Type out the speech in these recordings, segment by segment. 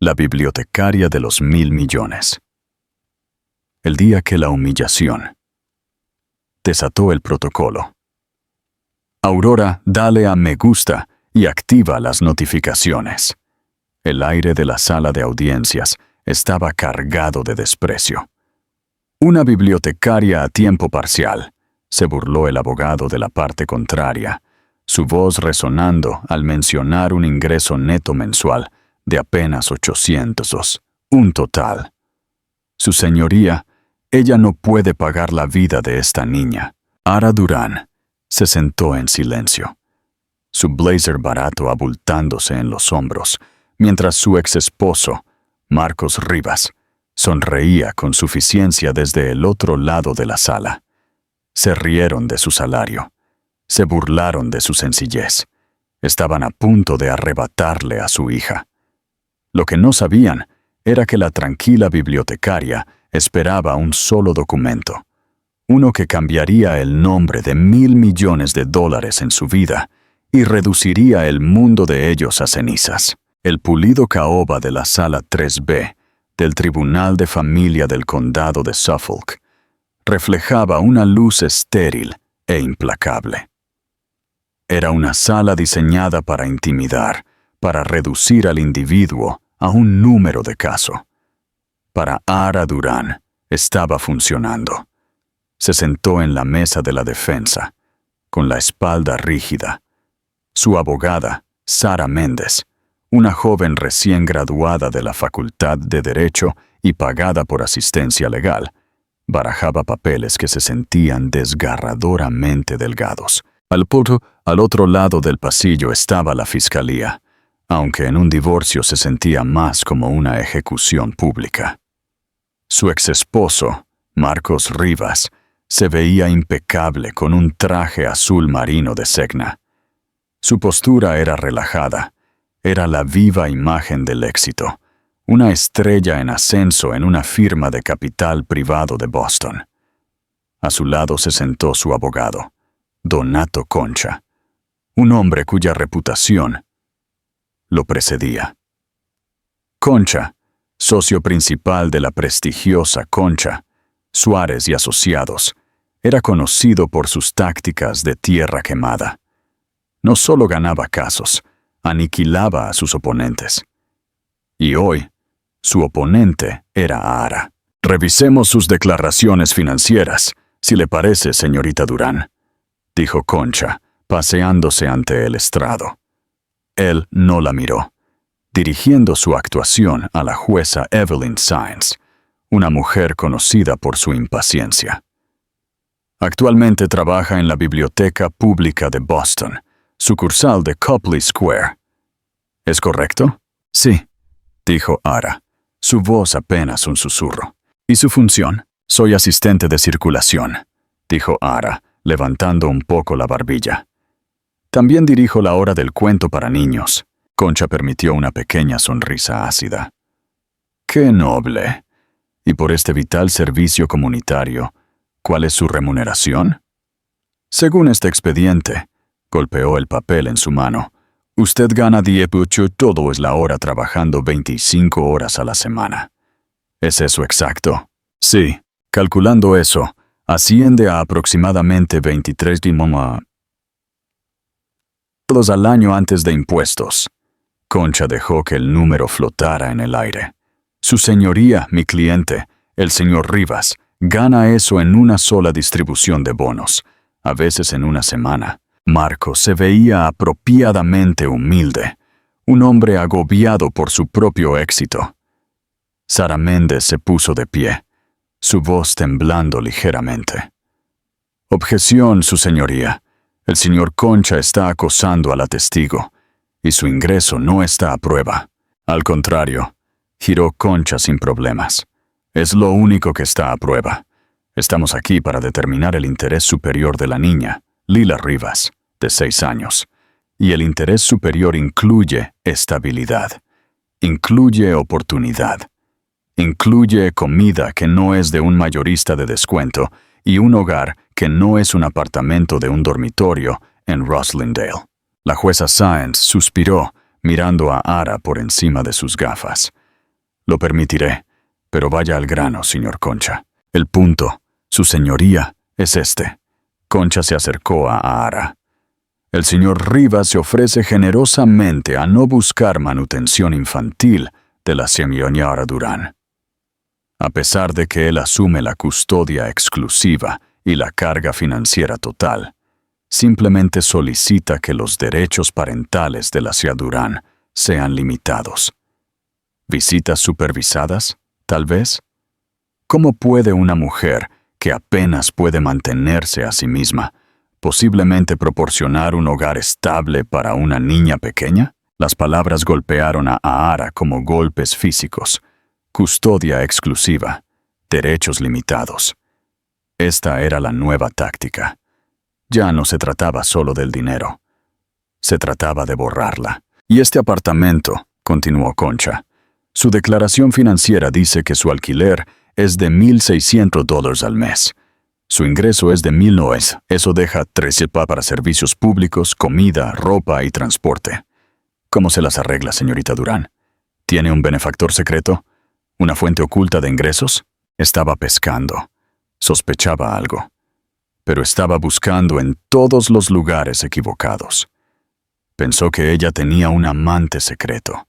la bibliotecaria de los 1.000 millones. El día que la humillación desató el protocolo. Aurora, dale a me gusta y activa las notificaciones. El aire de la sala de audiencias estaba cargado de desprecio. Una bibliotecaria a tiempo parcial, se burló el abogado de la parte contraria, su voz resonando al mencionar un ingreso neto mensual de apenas 800, un total. Su señoría, ella no puede pagar la vida de esta niña. Ara Durán se sentó en silencio, su blazer barato abultándose en los hombros, mientras su ex esposo, Marcos Rivas, sonreía con suficiencia desde el otro lado de la sala. Se rieron de su salario, se burlaron de su sencillez. Estaban a punto de arrebatarle a su hija. Lo que no sabían era que la tranquila bibliotecaria esperaba un solo documento, uno que cambiaría el nombre de 1.000 millones de dólares en su vida y reduciría el mundo de ellos a cenizas. El pulido caoba de la sala 3B del Tribunal de Familia del Condado de Suffolk reflejaba una luz estéril e implacable. Era una sala diseñada para intimidar, para reducir al individuo a un número de caso. Para Ara Durán estaba funcionando. Se sentó en la mesa de la defensa, con la espalda rígida. Su abogada, Sara Méndez, una joven recién graduada de la Facultad de Derecho y pagada por asistencia legal, barajaba papeles que se sentían desgarradoramente delgados. Al otro lado del pasillo estaba la fiscalía, aunque en un divorcio se sentía más como una ejecución pública. Su exesposo, Marcos Rivas, se veía impecable con un traje azul marino de Cegna. Su postura era relajada, era la viva imagen del éxito, una estrella en ascenso en una firma de capital privado de Boston. A su lado se sentó su abogado, Donato Concha, un hombre cuya reputación lo precedía. Concha, socio principal de la prestigiosa Concha, Suárez y Asociados, era conocido por sus tácticas de tierra quemada. No solo ganaba casos, aniquilaba a sus oponentes. Y hoy, su oponente era Ara. Revisemos sus declaraciones financieras, si le parece, señorita Durán, dijo Concha, paseándose ante el estrado. Él no la miró, dirigiendo su actuación a la jueza Evelyn Saenz, una mujer conocida por su impaciencia. Actualmente trabaja en la Biblioteca Pública de Boston, sucursal de Copley Square. ¿Es correcto? Sí, dijo Ara, su voz apenas un susurro. ¿Y su función? Soy asistente de circulación, dijo Ara, levantando un poco la barbilla. También dirijo la hora del cuento para niños. Concha permitió una pequeña sonrisa ácida. ¡Qué noble! Y por este vital servicio comunitario, ¿cuál es su remuneración? Según este expediente, golpeó el papel en su mano, usted gana 18 todo es la hora trabajando 25 horas a la semana. ¿Es eso exacto? Sí, calculando eso, asciende a aproximadamente 23 $, al año antes de impuestos. Concha dejó que el número flotara en el aire. Su señoría, mi cliente, el señor Rivas, gana eso en una sola distribución de bonos, a veces en una semana. Marcos se veía apropiadamente humilde, un hombre agobiado por su propio éxito. Sara Méndez se puso de pie, su voz temblando ligeramente. Objeción, su señoría. El señor Concha está acosando a la testigo, y su ingreso no está a prueba. Al contrario, giró Concha sin problemas. Es lo único que está a prueba. Estamos aquí para determinar el interés superior de la niña, Lila Rivas, de 6 años. Y el interés superior incluye estabilidad, incluye oportunidad, incluye comida que no es de un mayorista de descuento y un hogar que no es un apartamento de un dormitorio en Roslindale. La jueza Saenz suspiró, mirando a Ara por encima de sus gafas. Lo permitiré, pero vaya al grano, señor Concha. El punto, su señoría, es este. Concha se acercó a Ahara. El señor Rivas se ofrece generosamente a no buscar manutención infantil de la señora Durán. A pesar de que él asume la custodia exclusiva y la carga financiera total, simplemente solicita que los derechos parentales de la señora Durán sean limitados. ¿Visitas supervisadas, tal vez? ¿Cómo puede una mujer que apenas puede mantenerse a sí misma posiblemente proporcionar un hogar estable para una niña pequeña? Las palabras golpearon a Ahara como golpes físicos. Custodia exclusiva, derechos limitados. Esta era la nueva táctica. Ya no se trataba solo del dinero. Se trataba de borrarla. Y este apartamento, continuó Concha, su declaración financiera dice que su alquiler es de $1,600 al mes. Su ingreso es de $1,900. Eso deja $13,000 para servicios públicos, comida, ropa y transporte. ¿Cómo se las arregla, señorita Durán? ¿Tiene un benefactor secreto? ¿Una fuente oculta de ingresos? Estaba pescando. Sospechaba algo. Pero estaba buscando en todos los lugares equivocados. Pensó que ella tenía un amante secreto,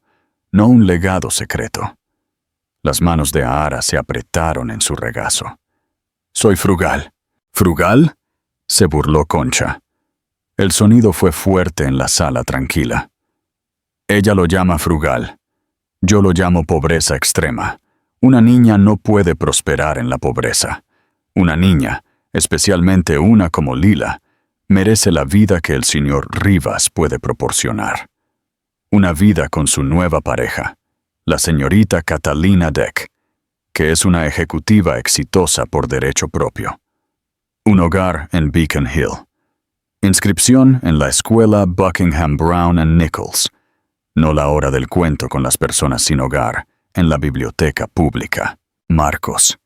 no un legado secreto. Las manos de Ahara se apretaron en su regazo. «Soy frugal». «¿Frugal?», se burló Concha. El sonido fue fuerte en la sala tranquila. Ella lo llama frugal. Yo lo llamo pobreza extrema. Una niña no puede prosperar en la pobreza. Una niña, especialmente una como Lila, merece la vida que el señor Rivas puede proporcionar. Una vida con su nueva pareja, la señorita Catalina Deck, que es una ejecutiva exitosa por derecho propio. Un hogar en Beacon Hill. Inscripción en la escuela Buckingham Brown and Nichols. No la hora del cuento con las personas sin hogar, en la biblioteca pública. Marcos.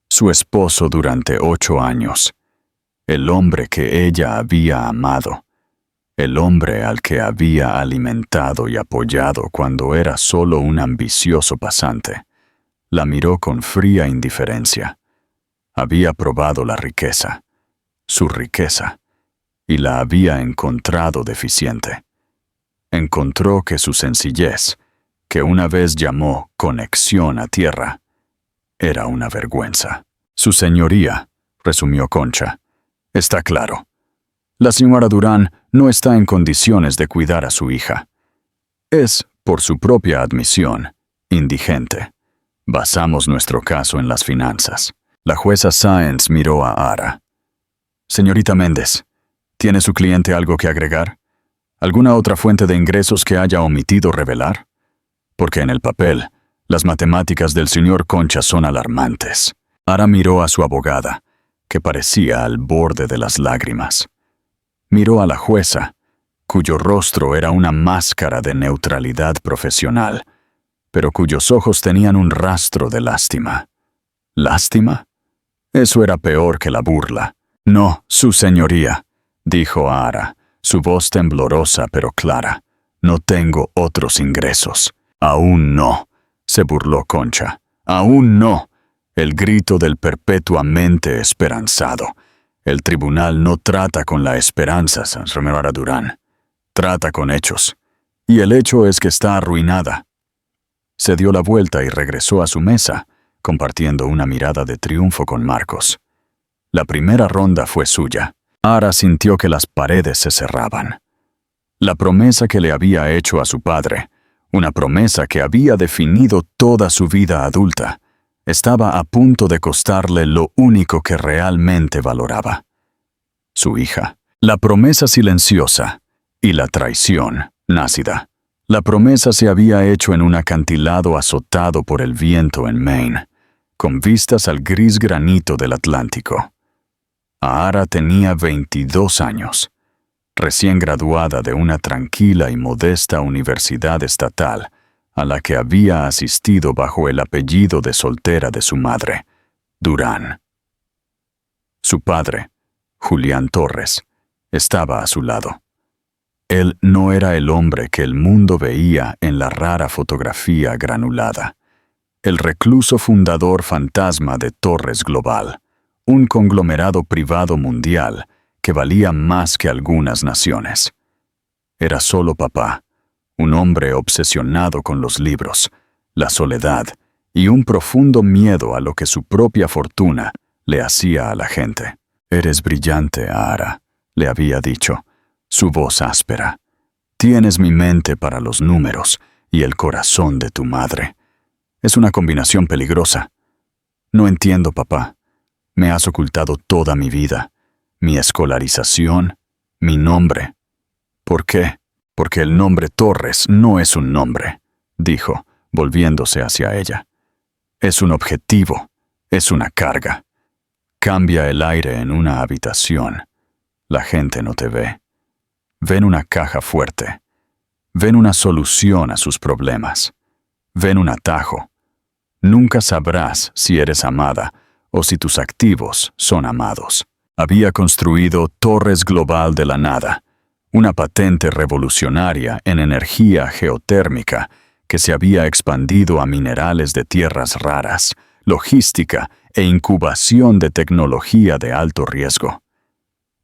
Su esposo durante 8 años. El hombre que ella había amado. El hombre al que había alimentado y apoyado cuando era solo un ambicioso pasante. La miró con fría indiferencia. Había probado la riqueza, su riqueza, y la había encontrado deficiente. Encontró que su sencillez, que una vez llamó conexión a tierra, era una vergüenza. Su señoría, resumió Concha, está claro. La señora Durán no está en condiciones de cuidar a su hija. Es, por su propia admisión, indigente. Basamos nuestro caso en las finanzas. La jueza Sáenz miró a Ahara. Señorita Méndez, ¿tiene su cliente algo que agregar? ¿Alguna otra fuente de ingresos que haya omitido revelar? Porque en el papel, las matemáticas del señor Concha son alarmantes. Ahara miró a su abogada, que parecía al borde de las lágrimas. Miró a la jueza, cuyo rostro era una máscara de neutralidad profesional, pero cuyos ojos tenían un rastro de lástima. ¿Lástima? Eso era peor que la burla. No, su señoría, dijo Ahara, su voz temblorosa pero clara. No tengo otros ingresos. Aún no, se burló Concha. Aún no. El grito del perpetuamente esperanzado. El tribunal no trata con la esperanza, señora Durán. Trata con hechos. Y el hecho es que está arruinada. Se dio la vuelta y regresó a su mesa, compartiendo una mirada de triunfo con Marcos. La primera ronda fue suya. Ahara sintió que las paredes se cerraban. La promesa que le había hecho a su padre, una promesa que había definido toda su vida adulta, estaba a punto de costarle lo único que realmente valoraba. Su hija. La promesa silenciosa y la traición nácida. La promesa se había hecho en un acantilado azotado por el viento en Maine, con vistas al gris granito del Atlántico. Ahara tenía 22 años, recién graduada de una tranquila y modesta universidad estatal, a la que había asistido bajo el apellido de soltera de su madre, Durán. Su padre, Julián Torres, estaba a su lado. Él no era el hombre que el mundo veía en la rara fotografía granulada. el recluso fundador fantasma de Torres Global, un conglomerado privado mundial que valía más que algunas naciones. Era solo papá, un hombre obsesionado con los libros, la soledad y un profundo miedo a lo que su propia fortuna le hacía a la gente. «Eres brillante, Ahara», le había dicho, su voz áspera. «Tienes mi mente para los números y el corazón de tu madre. Es una combinación peligrosa. No entiendo, papá. Me has ocultado toda mi vida, mi escolarización, mi nombre». «¿Por qué? Porque el nombre Torres no es un nombre», dijo, volviéndose hacia ella. «Es un objetivo, es una carga. Cambia el aire en una habitación. La gente no te ve. Ven una caja fuerte. Ven una solución a sus problemas. Ven un atajo. Nunca sabrás si eres amada o si tus activos son amados». Había construido Torres Global de la nada, una patente revolucionaria en energía geotérmica que se había expandido a minerales de tierras raras, logística e incubación de tecnología de alto riesgo.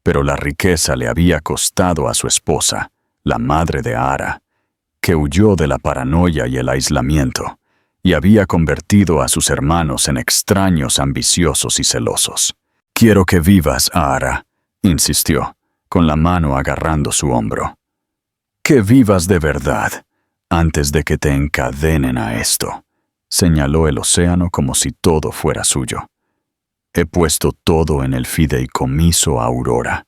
Pero la riqueza le había costado a su esposa, la madre de Ahara, que huyó de la paranoia y el aislamiento, y había convertido a sus hermanos en extraños ambiciosos y celosos. «Quiero que vivas, Ahara», insistió, con la mano agarrando su hombro. «Que vivas de verdad, antes de que te encadenen a esto», señaló el océano como si todo fuera suyo. «He puesto todo en el fideicomiso Aurora.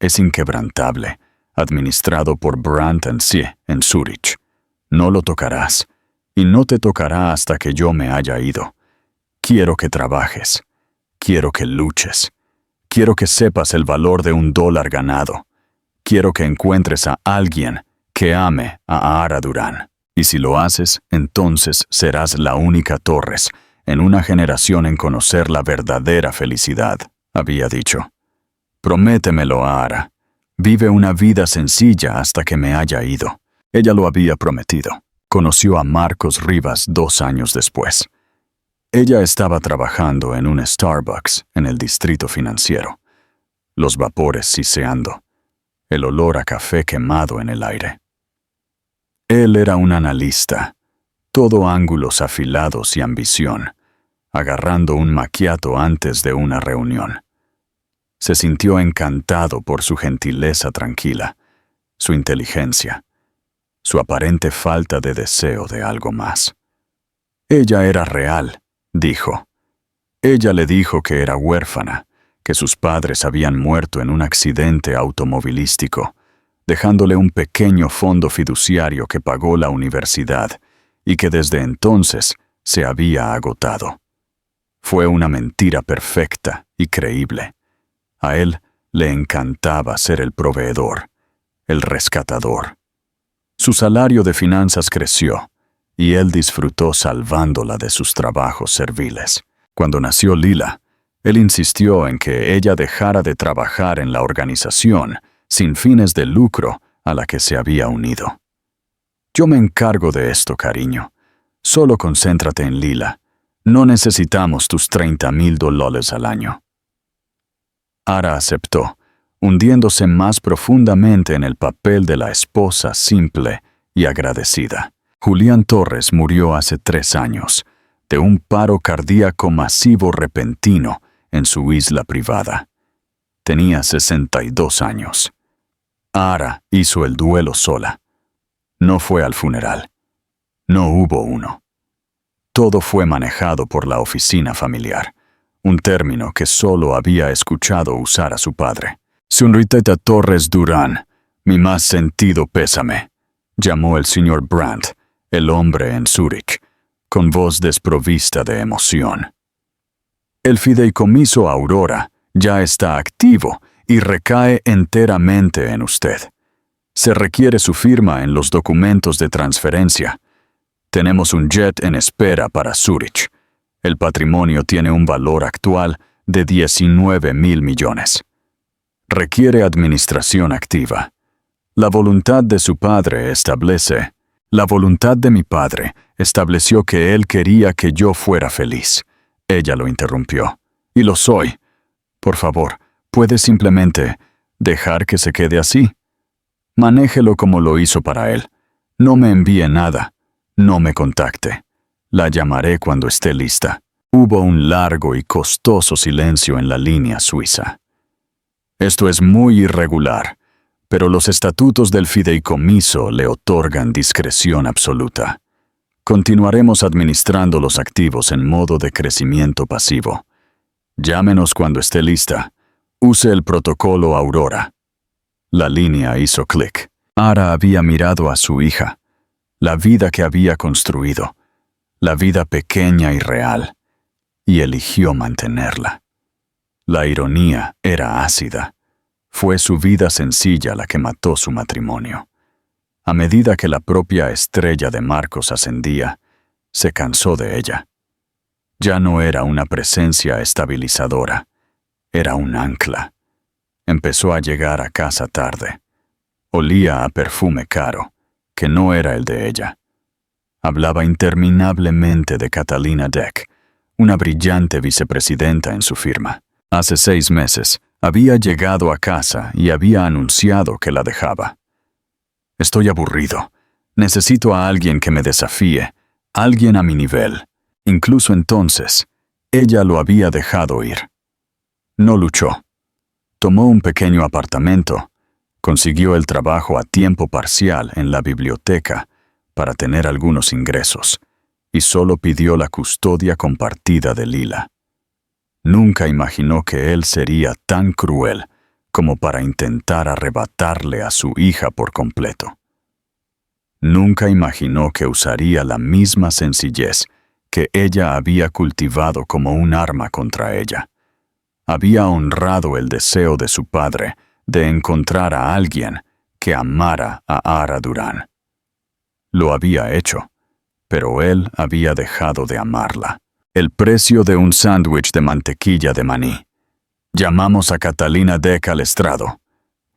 Es inquebrantable, administrado por Brandt & Cie en Zúrich. No lo tocarás, y no te tocará hasta que yo me haya ido. Quiero que trabajes. Quiero que luches. Quiero que sepas el valor de $1 ganado. Quiero que encuentres a alguien que ame a Ahara Durán. Y si lo haces, entonces serás la única Torres en una generación en conocer la verdadera felicidad», había dicho. «Prométemelo, Ahara. Vive una vida sencilla hasta que me haya ido». Ella lo había prometido. Conoció a Marcos Rivas 2 años después. Ella estaba trabajando en un Starbucks en el distrito financiero. Los vapores siseando. El olor a café quemado en el aire. Él era un analista, todo ángulos afilados y ambición, agarrando un macchiato antes de una reunión. Se sintió encantado por su gentileza tranquila, su inteligencia, su aparente falta de deseo de algo más. Ella era real, dijo. Ella le dijo que era huérfana, que sus padres habían muerto en un accidente automovilístico, dejándole un pequeño fondo fiduciario que pagó la universidad y que desde entonces se había agotado. Fue una mentira perfecta y creíble. A él le encantaba ser el proveedor, el rescatador. Su salario de finanzas creció, y él disfrutó salvándola de sus trabajos serviles. Cuando nació Lila, él insistió en que ella dejara de trabajar en la organización sin fines de lucro a la que se había unido. «Yo me encargo de esto, cariño. Solo concéntrate en Lila. No necesitamos tus $30,000 al año». Ahara aceptó, hundiéndose más profundamente en el papel de la esposa simple y agradecida. Julián Torres murió hace 3 años, de un paro cardíaco masivo repentino en su isla privada. Tenía 62 años. Ahara hizo el duelo sola. No fue al funeral. No hubo uno. Todo fue manejado por la oficina familiar, un término que solo había escuchado usar a su padre. «Señorita Torres Durán, mi más sentido pésame», llamó el señor Brandt, el hombre en Zúrich, con voz desprovista de emoción. «El fideicomiso Aurora ya está activo y recae enteramente en usted. Se requiere su firma en los documentos de transferencia. Tenemos un jet en espera para Zúrich. El patrimonio tiene un valor actual de 19,000 millones. Requiere administración activa. La voluntad de su padre establece. La voluntad de mi padre Estableció que él quería que yo fuera feliz. Ella lo interrumpió. Y lo soy. Por favor, ¿puede simplemente dejar que se quede así? Manéjelo como lo hizo para él. No me envíe nada. No me contacte. La llamaré cuando esté lista. Hubo un largo y costoso silencio en la línea suiza. Esto es muy irregular, pero los estatutos del fideicomiso le otorgan discreción absoluta. Continuaremos administrando los activos en modo de crecimiento pasivo. Llámenos cuando esté lista. Use el protocolo Aurora. La línea hizo clic. Ara había mirado a su hija, la vida que había construido, la vida pequeña y real, y eligió mantenerla. La ironía era ácida. Fue su vida sencilla la que mató su matrimonio. A medida que la propia estrella de Marcos ascendía, se cansó de ella. Ya no era una presencia estabilizadora, era un ancla. Empezó a llegar a casa tarde. Olía a perfume caro, que no era el de ella. Hablaba interminablemente de Catalina Deck, una brillante vicepresidenta en su firma. Hace 6 meses, había llegado a casa y había anunciado que la dejaba. Estoy aburrido. Necesito a alguien que me desafíe, alguien a mi nivel. Incluso entonces, ella lo había dejado ir. No luchó. Tomó un pequeño apartamento, consiguió el trabajo a tiempo parcial en la biblioteca para tener algunos ingresos, y solo pidió la custodia compartida de Lila. Nunca imaginó que él sería tan cruel como para intentar arrebatarle a su hija por completo. Nunca imaginó que usaría la misma sencillez que ella había cultivado como un arma contra ella. Había honrado el deseo de su padre de encontrar a alguien que amara a Ara Durán. Lo había hecho, pero él había dejado de amarla. El precio de un sándwich de mantequilla de maní. Llamamos a Catalina Deck al estrado.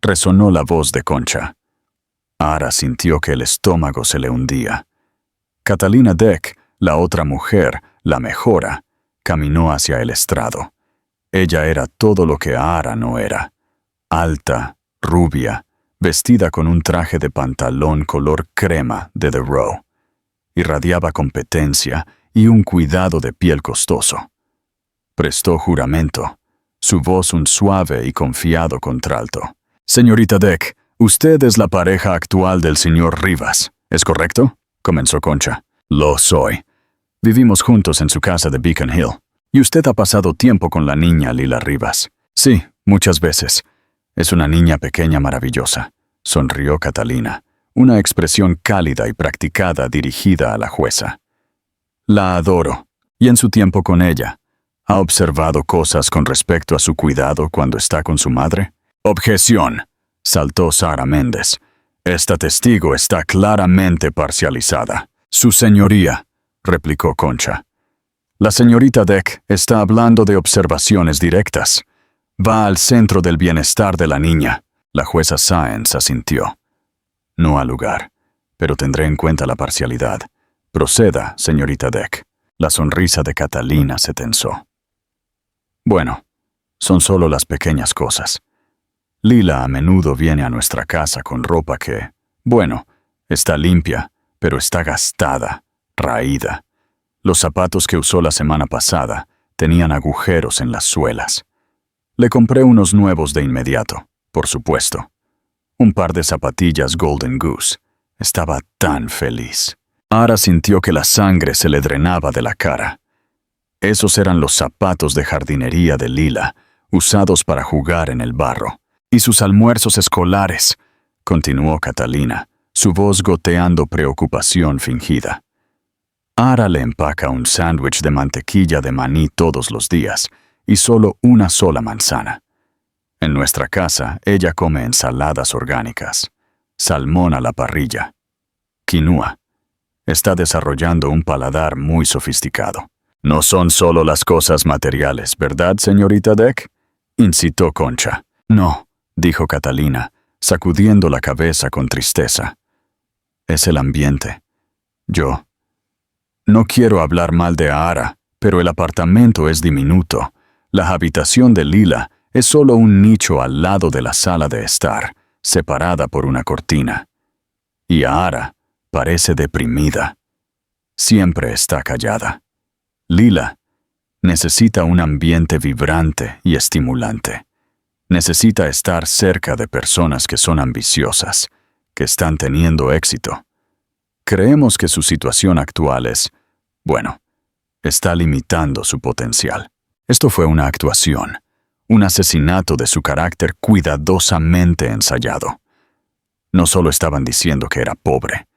Resonó la voz de Concha. Ara sintió que el estómago se le hundía. Catalina Deck, la otra mujer, la mejora, caminó hacia el estrado. Ella era todo lo que Ara no era. Alta, rubia, vestida con un traje de pantalón color crema de The Row. Irradiaba competencia y un cuidado de piel costoso. Prestó juramento, su voz un suave y confiado contralto. Señorita Deck, usted es la pareja actual del señor Rivas, ¿es correcto? Comenzó Concha. Lo soy. Vivimos juntos en su casa de Beacon Hill. Y usted ha pasado tiempo con la niña Lila Rivas. Sí, muchas veces. Es una niña pequeña maravillosa. Sonrió Catalina, una expresión cálida y practicada dirigida a la jueza. La adoro, y en su tiempo con ella, ¿ha observado cosas con respecto a su cuidado cuando está con su madre? Objeción, saltó Sara Méndez. Esta testigo está claramente parcializada. Su señoría, replicó Concha. La señorita Deck está hablando de observaciones directas. Va al centro del bienestar de la niña. La jueza Sáenz asintió. No ha lugar, pero tendré en cuenta la parcialidad. Proceda, señorita Deck. La sonrisa de Catalina se tensó. Bueno, son solo las pequeñas cosas. Lila a menudo viene a nuestra casa con ropa que, bueno, está limpia, pero está gastada, raída. Los zapatos que usó la semana pasada tenían agujeros en las suelas. Le compré unos nuevos de inmediato, por supuesto. Un par de zapatillas Golden Goose. Estaba tan feliz. Ara sintió que la sangre se le drenaba de la cara. Esos eran los zapatos de jardinería de Lila, usados para jugar en el barro. Y sus almuerzos escolares, continuó Catalina, su voz goteando preocupación fingida. Ara le empaca un sándwich de mantequilla de maní todos los días y solo una sola manzana. En nuestra casa, ella come ensaladas orgánicas, salmón a la parrilla, quinoa. Está desarrollando un paladar muy sofisticado. No son solo las cosas materiales, ¿verdad, señorita Deck? Incitó Concha. No, dijo Catalina, sacudiendo la cabeza con tristeza. Es el ambiente. Yo No quiero hablar mal de Ahara, pero el apartamento es diminuto. La habitación de Lila es solo un nicho al lado de la sala de estar, separada por una cortina. Y Ahara parece deprimida. Siempre está callada. Lila necesita un ambiente vibrante y estimulante. Necesita estar cerca de personas que son ambiciosas, que están teniendo éxito. Creemos que su situación actual está limitando su potencial. Esto fue una actuación, un asesinato de su carácter cuidadosamente ensayado. No solo estaban diciendo que era pobre,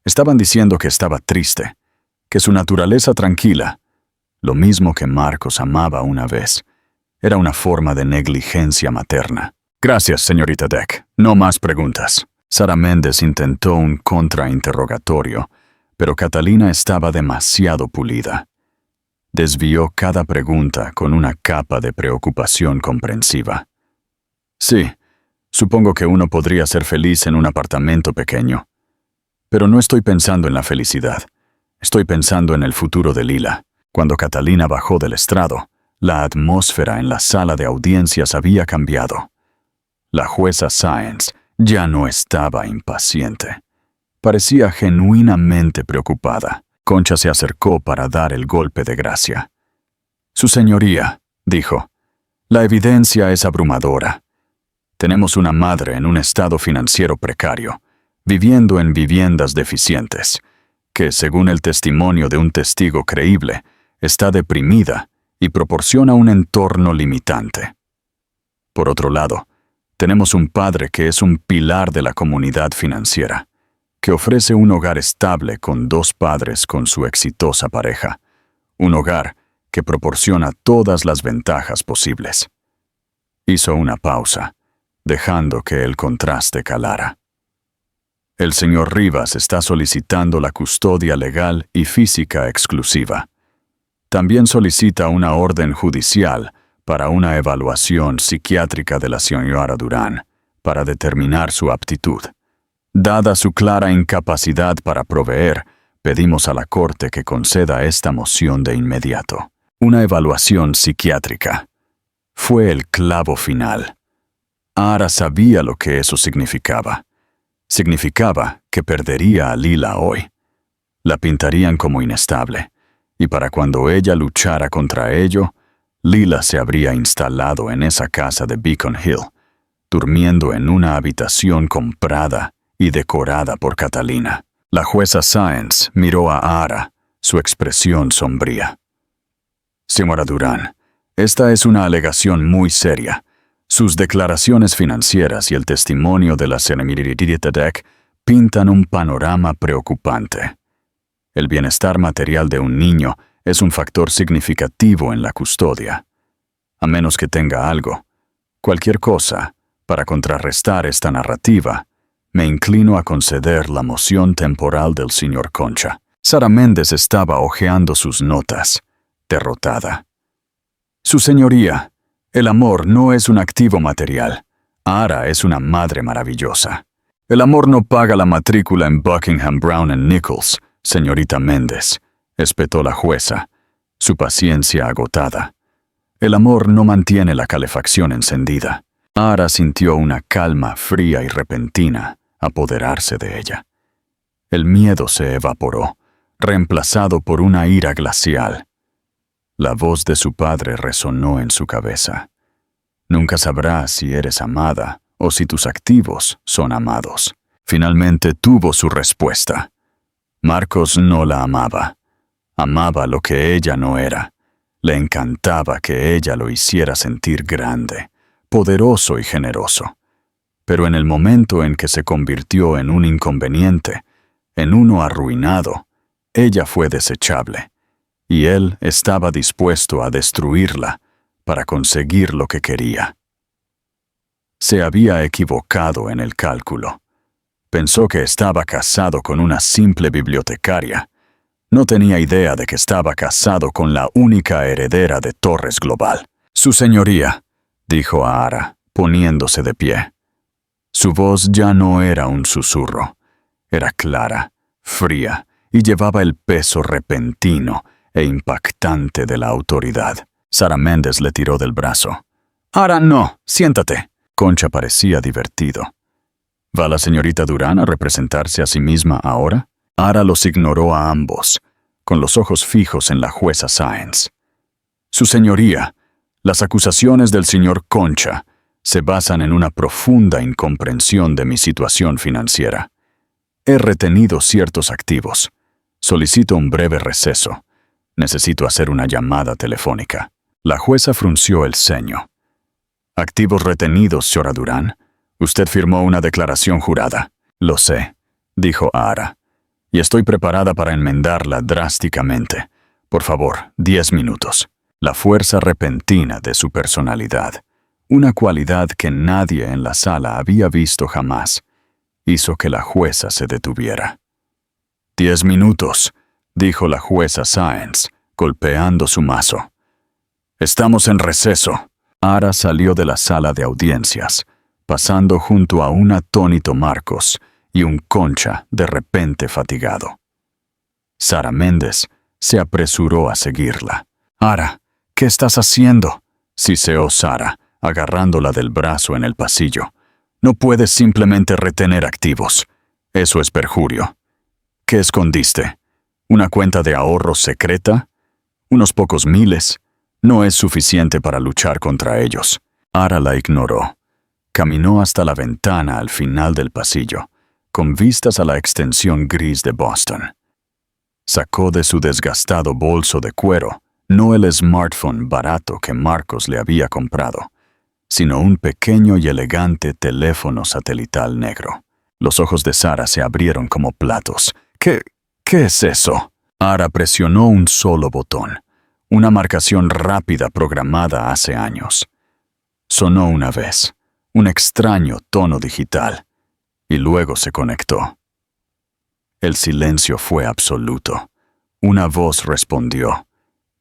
estaban diciendo que estaba triste, que su naturaleza tranquila, lo mismo que Marcos amaba una vez, era una forma de negligencia materna. Gracias, señorita Deck. No más preguntas. Sara Méndez intentó un contrainterrogatorio, pero Catalina estaba demasiado pulida. Desvió cada pregunta con una capa de preocupación comprensiva. Sí, supongo que uno podría ser feliz en un apartamento pequeño. Pero no estoy pensando en la felicidad. Estoy pensando en el futuro de Lila. Cuando Catalina bajó del estrado, la atmósfera en la sala de audiencias había cambiado. La jueza Sáenz ya no estaba impaciente. Parecía genuinamente preocupada. Concha se acercó para dar el golpe de gracia. Su señoría, dijo, la evidencia es abrumadora. Tenemos una madre en un estado financiero precario, viviendo en viviendas deficientes, que, según el testimonio de un testigo creíble, está deprimida y proporciona un entorno limitante. Por otro lado, tenemos un padre que es un pilar de la comunidad financiera, que ofrece un hogar estable con 2 padres con su exitosa pareja, un hogar que proporciona todas las ventajas posibles. Hizo una pausa, dejando que el contraste calara. El señor Rivas está solicitando la custodia legal y física exclusiva. También solicita una orden judicial para una evaluación psiquiátrica de la señora Durán para determinar su aptitud. Dada su clara incapacidad para proveer, pedimos a la Corte que conceda esta moción de inmediato. Una evaluación psiquiátrica. Fue el clavo final. Ahara sabía lo que eso significaba. Significaba que perdería a Lila hoy. La pintarían como inestable. Y para cuando ella luchara contra ello, Lila se habría instalado en esa casa de Beacon Hill, durmiendo en una habitación comprada y decorada por Catalina. La jueza Sáenz miró a Ahara, su expresión sombría. Señora Durán, esta es una alegación muy seria. Sus declaraciones financieras y el testimonio de la señorita Deck pintan un panorama preocupante. El bienestar material de un niño es un factor significativo en la custodia. A menos que tenga algo, cualquier cosa, para contrarrestar esta narrativa, me inclino a conceder la moción temporal del señor Concha. Sara Méndez estaba hojeando sus notas, derrotada. Su señoría, el amor no es un activo material. Ahara es una madre maravillosa. El amor no paga la matrícula en Buckingham, Brown & Nichols, señorita Méndez, espetó la jueza, su paciencia agotada. El amor no mantiene la calefacción encendida. Ahara sintió una calma fría y repentina apoderarse de ella. El miedo se evaporó, reemplazado por una ira glacial. La voz de su padre resonó en su cabeza. Nunca sabrás si eres amada o si tus activos son amados. Finalmente tuvo su respuesta. Marcos no la amaba. Amaba lo que ella no era. Le encantaba que ella lo hiciera sentir grande, poderoso y generoso. Pero en el momento en que se convirtió en un inconveniente, en uno arruinado, ella fue desechable, y él estaba dispuesto a destruirla para conseguir lo que quería. Se había equivocado en el cálculo. Pensó que estaba casado con una simple bibliotecaria. No tenía idea de que estaba casado con la única heredera de Torres Global. Su señoría, dijo Ahara, poniéndose de pie. Su voz ya no era un susurro. Era clara, fría y llevaba el peso repentino e impactante de la autoridad. Sara Méndez le tiró del brazo. «Ara, no, siéntate». Concha parecía divertido. ¿Va la señorita Durán a representarse a sí misma ahora? Ara los ignoró a ambos, con los ojos fijos en la jueza Sáenz. Su señoría, las acusaciones del señor Concha se basan en una profunda incomprensión de mi situación financiera. He retenido ciertos activos. Solicito un breve receso. Necesito hacer una llamada telefónica. La jueza frunció el ceño. «Activos retenidos, señora Durán. Usted firmó una declaración jurada». «Lo sé», dijo Ara, «y estoy preparada para enmendarla drásticamente. Por favor, 10 minutos». La fuerza repentina de su personalidad, una cualidad que nadie en la sala había visto jamás, hizo que la jueza se detuviera. 10 minutos, dijo la jueza Sáenz, golpeando su mazo. «Estamos en receso». Ara salió de la sala de audiencias, pasando junto a un atónito Marcos y un Concha de repente fatigado. Sara Méndez se apresuró a seguirla. «Ara, ¿qué estás haciendo?», siseó Sara, agarrándola del brazo en el pasillo. «No puedes simplemente retener activos. Eso es perjurio». «¿Qué escondiste? ¿Una cuenta de ahorros secreta? Unos pocos miles. No es suficiente para luchar contra ellos». Ara la ignoró. Caminó hasta la ventana al final del pasillo, con vistas a la extensión gris de Boston. Sacó de su desgastado bolso de cuero no el smartphone barato que Marcos le había comprado, sino un pequeño y elegante teléfono satelital negro. Los ojos de Sara se abrieron como platos. ¿Qué es eso? Ara presionó un solo botón, una marcación rápida programada hace años. Sonó una vez, un extraño tono digital, y luego se conectó. El silencio fue absoluto. Una voz respondió,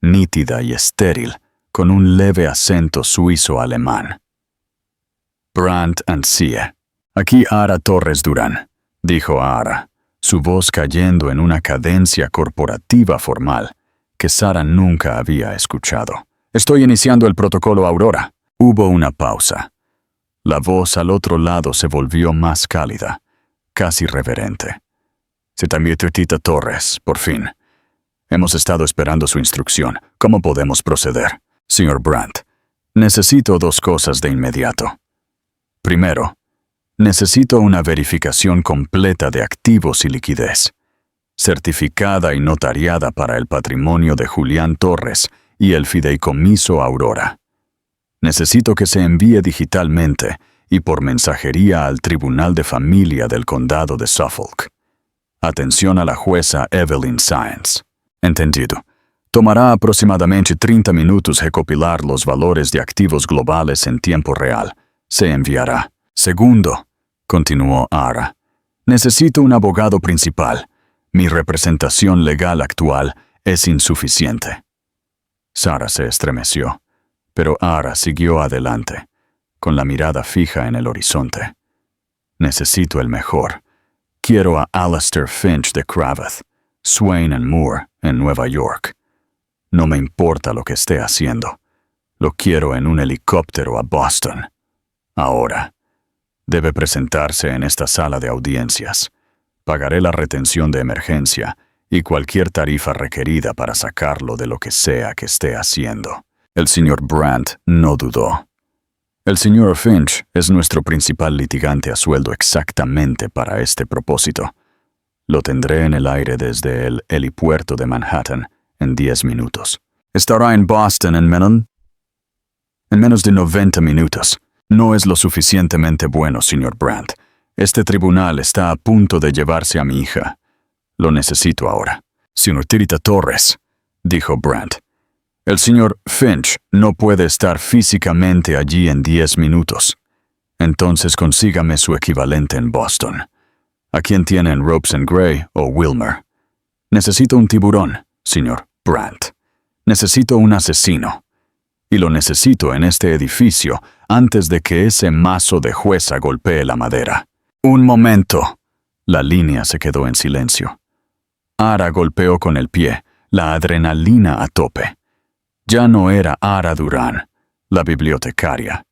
nítida y estéril, con un leve acento suizo-alemán. «Brandt and Sie. Aquí Ara Torres Durán», dijo Ara, su voz cayendo en una cadencia corporativa formal que Sara nunca había escuchado. «Estoy iniciando el protocolo Aurora». Hubo una pausa. La voz al otro lado se volvió más cálida, casi reverente. «Señorita Torres, por fin. Hemos estado esperando su instrucción. ¿Cómo podemos proceder?» «Señor Brandt, necesito 2 cosas de inmediato. Primero, necesito una verificación completa de activos y liquidez, certificada y notariada para el patrimonio de Julián Torres y el fideicomiso Aurora. Necesito que se envíe digitalmente y por mensajería al Tribunal de Familia del Condado de Suffolk. Atención a la jueza Evelyn Sáenz». «Entendido. Tomará aproximadamente 30 minutos recopilar los valores de activos globales en tiempo real. Se enviará». «Segundo», continuó Ara, «necesito un abogado principal. Mi representación legal actual es insuficiente». Sara se estremeció, pero Ara siguió adelante, con la mirada fija en el horizonte. «Necesito el mejor. Quiero a Alastair Finch de Cravath, Swain & Moore, en Nueva York. No me importa lo que esté haciendo. Lo quiero en un helicóptero a Boston. Ahora. Debe presentarse en esta sala de audiencias. Pagaré la retención de emergencia y cualquier tarifa requerida para sacarlo de lo que sea que esté haciendo». El señor Brandt no dudó. «El señor Finch es nuestro principal litigante a sueldo exactamente para este propósito. Lo tendré en el aire desde el helipuerto de Manhattan en 10 minutos. ¿Estará en Boston en menos de 90 minutos? No es lo suficientemente bueno, señor Brandt. Este tribunal está a punto de llevarse a mi hija. Lo necesito ahora». «Señorita Torres», dijo Brandt, «el señor Finch no puede estar físicamente allí en 10 minutos. Entonces consígame su equivalente en Boston. ¿A quién tiene en Ropes and Gray o Wilmer? Necesito un tiburón, señor Brandt. Necesito un asesino. Y lo necesito en este edificio antes de que ese mazo de jueza golpee la madera». «Un momento». La línea se quedó en silencio. Ara golpeó con el pie, la adrenalina a tope. Ya no era Ara Durán, la bibliotecaria.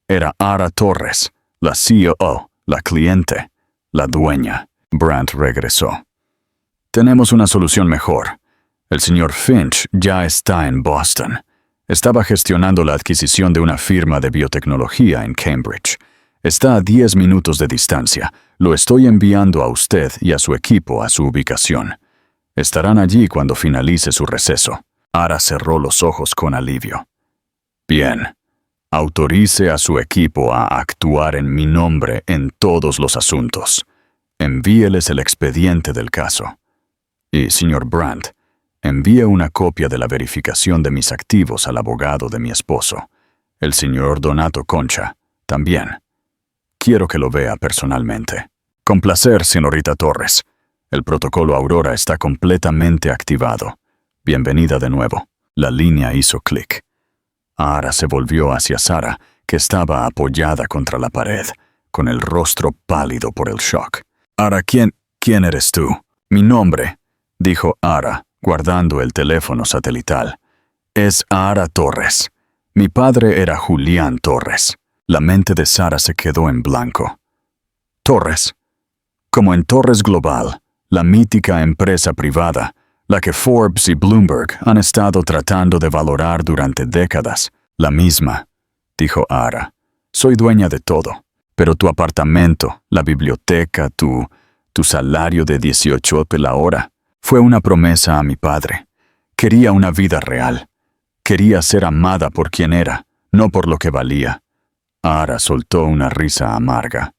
Era Ara Torres, la COO, la cliente, la dueña. Brandt regresó. Tenemos una solución mejor. El señor Finch ya está en Boston. Estaba gestionando la adquisición de una firma de biotecnología en Cambridge. Está a 10 minutos de distancia. Lo estoy enviando a usted y a su equipo a su ubicación. Estarán allí cuando finalice su receso. Ara cerró los ojos con alivio. Bien. Autorice a su equipo a actuar en mi nombre en todos los asuntos. Envíeles el expediente del caso. Y, señor Brandt, envíe una copia de la verificación de mis activos al abogado de mi esposo, el señor Donato Concha, también. Quiero que lo vea personalmente. Con placer, señorita Torres. El protocolo Aurora está completamente activado. Bienvenida de nuevo. La línea hizo clic. Ara se volvió hacia Sara, que estaba apoyada contra la pared, con el rostro pálido por el shock. Ara, ¿quién eres tú? Mi nombre, dijo Ara, guardando el teléfono satelital. Es Ara Torres. Mi padre era Julián Torres. La mente de Sara se quedó en blanco. Torres. Como en Torres Global, la mítica empresa privada, la que Forbes y Bloomberg han estado tratando de valorar durante décadas. La misma, dijo Ara. Soy dueña de todo, pero tu apartamento, la biblioteca, tu salario de 18 la hora, fue una promesa a mi padre. Quería una vida real. Quería ser amada por quien era, no por lo que valía. Ara soltó una risa amarga.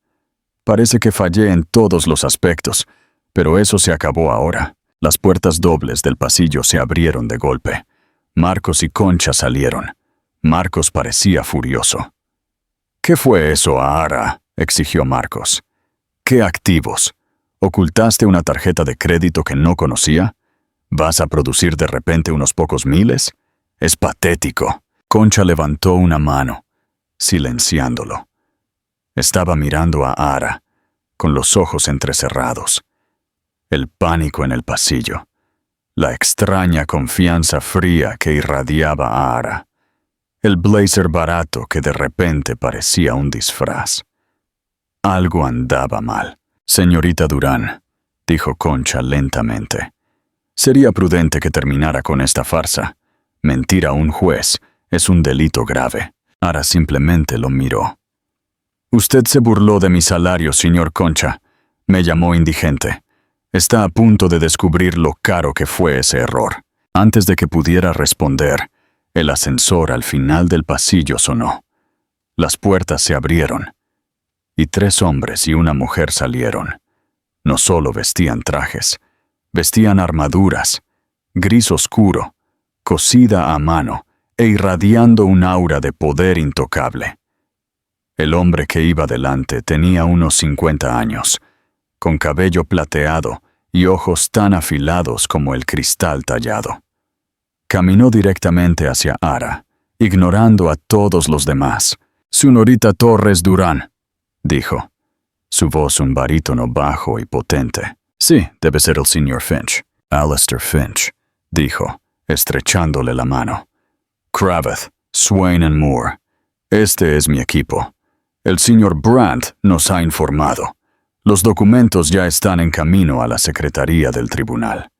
Parece que fallé en todos los aspectos, pero eso se acabó ahora. Las puertas dobles del pasillo se abrieron de golpe. Marcos y Concha salieron. Marcos parecía furioso. ¿Qué fue eso, Ara?, exigió Marcos. ¿Qué activos? ¿Ocultaste una tarjeta de crédito que no conocía? ¿Vas a producir de repente unos pocos miles? Es patético. Concha levantó una mano, silenciándolo. Estaba mirando a Ara, con los ojos entrecerrados. El pánico en el pasillo. La extraña confianza fría que irradiaba a Ara. El blazer barato que de repente parecía un disfraz. Algo andaba mal. Señorita Durán, dijo Concha lentamente. Sería prudente que terminara con esta farsa. Mentir a un juez es un delito grave. Ara simplemente lo miró. Usted se burló de mi salario, señor Concha. Me llamó indigente. Está a punto de descubrir lo caro que fue ese error. Antes de que pudiera responder, el ascensor al final del pasillo sonó. Las puertas se abrieron, y 3 hombres y una mujer salieron. No solo vestían trajes, vestían armaduras, gris oscuro, cosida a mano e irradiando un aura de poder intocable. El hombre que iba delante tenía unos 50 años, con cabello plateado y ojos tan afilados como el cristal tallado. Caminó directamente hacia Ara, ignorando a todos los demás. «Señorita Torres Durán», dijo. Su voz un barítono bajo y potente. «Sí, debe ser el señor Finch». «Alistair Finch», dijo, estrechándole la mano. «Cravath, Swain & Moore. Este es mi equipo. El señor Brandt nos ha informado. Los documentos ya están en camino a la secretaría del tribunal.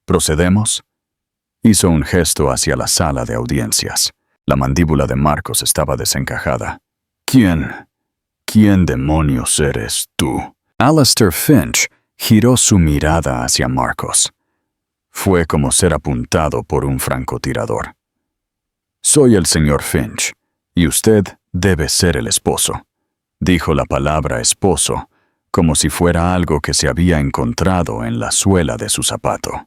¿Procedemos?» Hizo un gesto hacia la sala de audiencias. La mandíbula de Marcos estaba desencajada. ¿Quién demonios eres tú? Alistair Finch giró su mirada hacia Marcos. Fue como ser apuntado por un francotirador. «Soy el señor Finch, y usted debe ser el esposo», dijo la palabra esposo, como si fuera algo que se había encontrado en la suela de su zapato.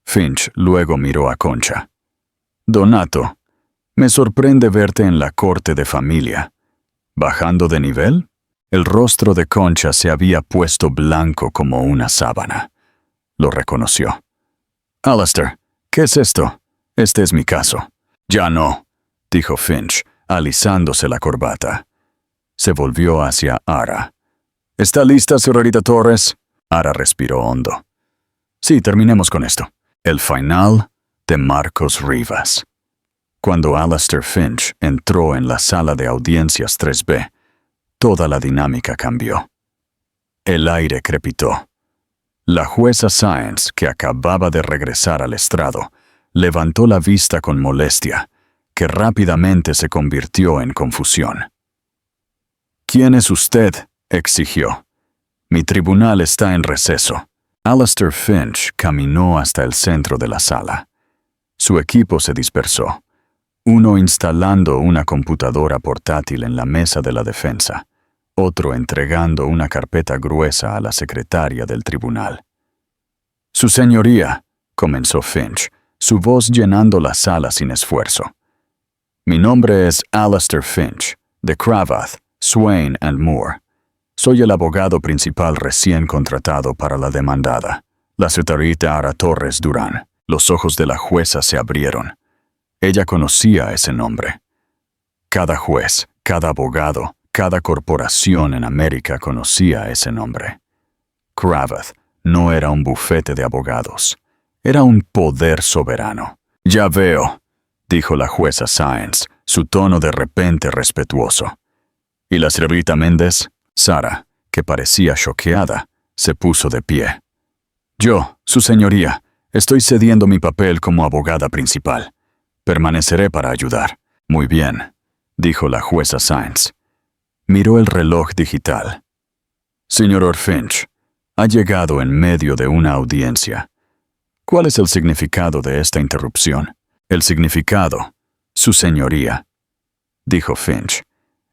Finch luego miró a Concha. «Donato, me sorprende verte en la corte de familia. ¿Bajando de nivel?» El rostro de Concha se había puesto blanco como una sábana. Lo reconoció. «Alistair, ¿qué es esto? Este es mi caso». «Ya no», dijo Finch, alisándose la corbata. Se volvió hacia Ara. «¿Está lista, señorita Torres?» Ara respiró hondo. Sí, terminemos con esto. El final de Marcos Rivas. Cuando Alastair Finch entró en la sala de audiencias 3B, toda la dinámica cambió. El aire crepitó. La jueza Sáenz, que acababa de regresar al estrado, levantó la vista con molestia, que rápidamente se convirtió en confusión. «¿Quién es usted?», exigió. «Mi tribunal está en receso». Alastair Finch caminó hasta el centro de la sala. Su equipo se dispersó, uno instalando una computadora portátil en la mesa de la defensa, otro entregando una carpeta gruesa a la secretaria del tribunal. «Su señoría», comenzó Finch, su voz llenando la sala sin esfuerzo. «Mi nombre es Alastair Finch, de Cravath, Swain and Moore. Soy el abogado principal recién contratado para la demandada, la señorita Ara Torres Durán». Los ojos de la jueza se abrieron. Ella conocía ese nombre. Cada juez, cada abogado, cada corporación en América conocía ese nombre. Cravath no era un bufete de abogados. Era un poder soberano. «Ya veo», dijo la jueza Sáenz, su tono de repente respetuoso. «¿Y la señorita Méndez?» Sara, que parecía choqueada, se puso de pie. «Yo, su señoría, estoy cediendo mi papel como abogada principal. Permaneceré para ayudar». «Muy bien», dijo la jueza Sáenz. Miró el reloj digital. «Señor Finch, ha llegado en medio de una audiencia. ¿Cuál es el significado de esta interrupción?» «El significado, su señoría», dijo Finch,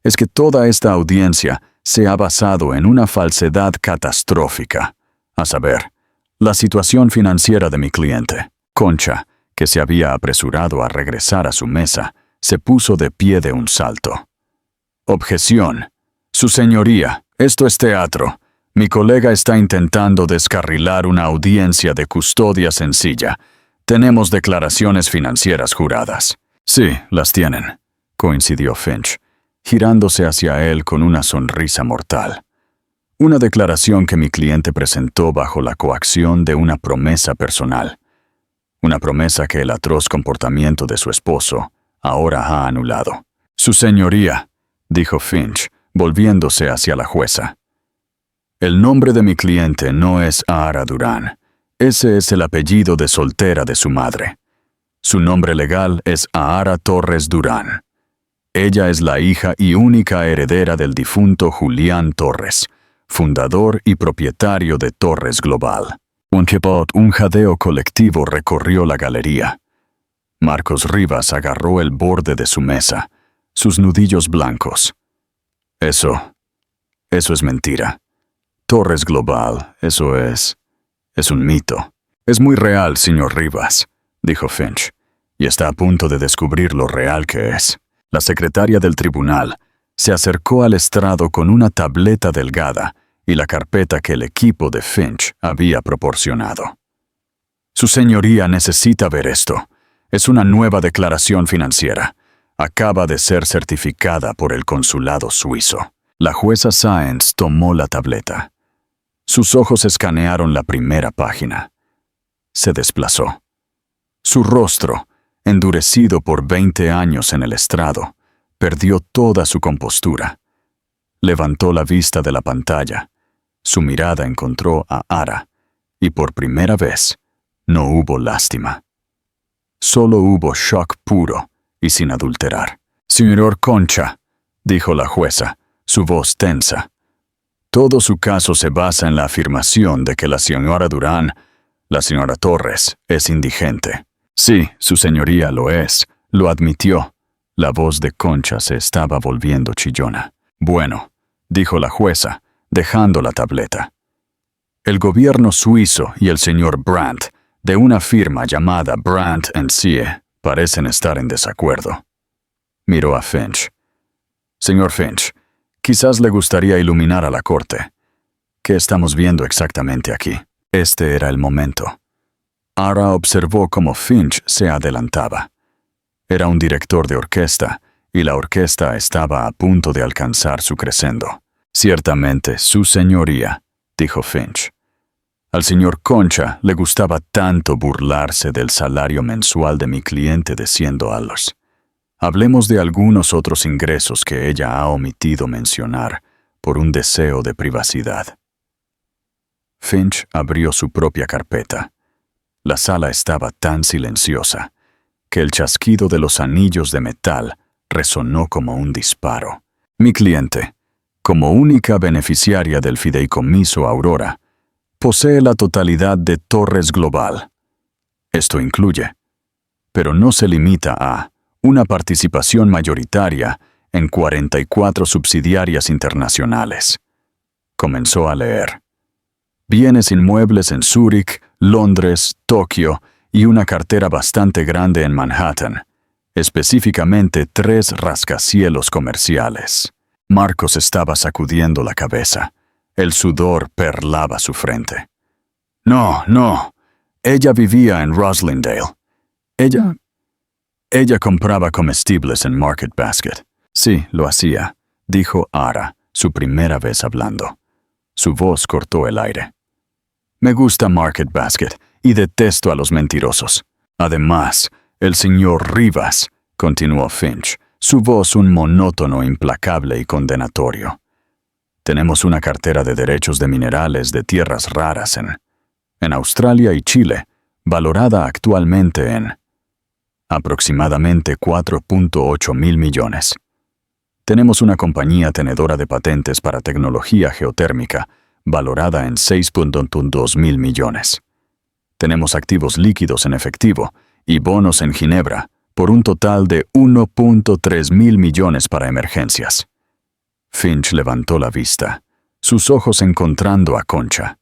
«es que toda esta audiencia se ha basado en una falsedad catastrófica, a saber, la situación financiera de mi cliente». Concha, que se había apresurado a regresar a su mesa, se puso de pie de un salto. «Objeción. Su señoría, esto es teatro. Mi colega está intentando descarrilar una audiencia de custodia sencilla. Tenemos declaraciones financieras juradas». «Sí, las tienen», coincidió Finch, girándose hacia él con una sonrisa mortal. «Una declaración que mi cliente presentó bajo la coacción de una promesa personal. Una promesa que el atroz comportamiento de su esposo ahora ha anulado». «Su señoría», dijo Finch, volviéndose hacia la jueza. «El nombre de mi cliente no es Ara Durán. Ese es el apellido de soltera de su madre. Su nombre legal es Ara Torres Durán. Ella es la hija y única heredera del difunto Julián Torres, fundador y propietario de Torres Global». Un jadeo colectivo recorrió la galería. Marcos Rivas agarró el borde de su mesa, sus nudillos blancos. Eso es mentira. Torres Global, eso es un mito». «Es muy real, señor Rivas», dijo Finch, «y está a punto de descubrir lo real que es». La secretaria del tribunal se acercó al estrado con una tableta delgada y la carpeta que el equipo de Finch había proporcionado. «Su señoría necesita ver esto. Es una nueva declaración financiera. Acaba de ser certificada por el consulado suizo». La jueza Sáenz tomó la tableta. Sus ojos escanearon la primera página. Se desplazó. Su rostro, endurecido por 20 años en el estrado, perdió toda su compostura. Levantó la vista de la pantalla. Su mirada encontró a Ara, y por primera vez no hubo lástima. Solo hubo shock puro y sin adulterar. «Señor Concha», dijo la jueza, su voz tensa. «Todo su caso se basa en la afirmación de que la señora Durán, la señora Torres, es indigente». «Sí, su señoría lo es», lo admitió. La voz de Concha se estaba volviendo chillona. «Bueno», dijo la jueza, dejando la tableta. «El gobierno suizo y el señor Brandt, de una firma llamada Brandt & Cie, parecen estar en desacuerdo». Miró a Finch. «Señor Finch, quizás le gustaría iluminar a la corte. ¿Qué estamos viendo exactamente aquí?» Este era el momento. Ara observó cómo Finch se adelantaba. Era un director de orquesta, y la orquesta estaba a punto de alcanzar su crescendo. «Ciertamente, su señoría», dijo Finch. Al señor Concha le gustaba tanto burlarse del salario mensual de mi cliente de $100. Hablemos de algunos otros ingresos que ella ha omitido mencionar por un deseo de privacidad. Finch abrió su propia carpeta. La sala estaba tan silenciosa que el chasquido de los anillos de metal resonó como un disparo. Mi cliente, como única beneficiaria del fideicomiso Aurora, posee la totalidad de Torres Global. Esto incluye, pero no se limita a, una participación mayoritaria en 44 subsidiarias internacionales. Comenzó a leer. Bienes inmuebles en Zúrich, Londres, Tokio y una cartera bastante grande en Manhattan, específicamente 3 rascacielos comerciales. Marcos estaba sacudiendo la cabeza. El sudor perlaba su frente. No. Ella vivía en Roslindale. Ella compraba comestibles en Market Basket. Sí, lo hacía, dijo Ara, su primera vez hablando. Su voz cortó el aire. Me gusta Market Basket y detesto a los mentirosos. Además, el señor Rivas, continuó Finch, su voz un monótono implacable y condenatorio. Tenemos una cartera de derechos de minerales de tierras raras en Australia y Chile, valorada actualmente en aproximadamente 4.8 mil millones. Tenemos una compañía tenedora de patentes para tecnología geotérmica, valorada en 6.2 mil millones. Tenemos activos líquidos en efectivo y bonos en Ginebra, por un total de 1.3 mil millones para emergencias. Finch levantó la vista, sus ojos encontrando a Concha.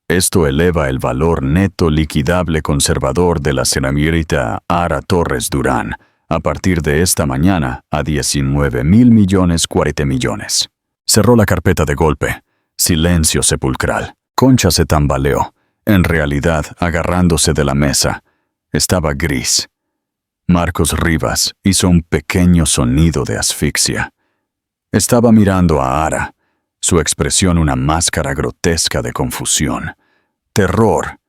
Esto eleva el valor neto liquidable conservador de la señorita Ara Torres Durán a partir de esta mañana a 19.040 millones. Cerró la carpeta de golpe. Silencio sepulcral. Concha se tambaleó, en realidad agarrándose de la mesa. Estaba gris. Marcos Rivas hizo un pequeño sonido de asfixia. Estaba mirando a Ara, su expresión una máscara grotesca de confusión, terror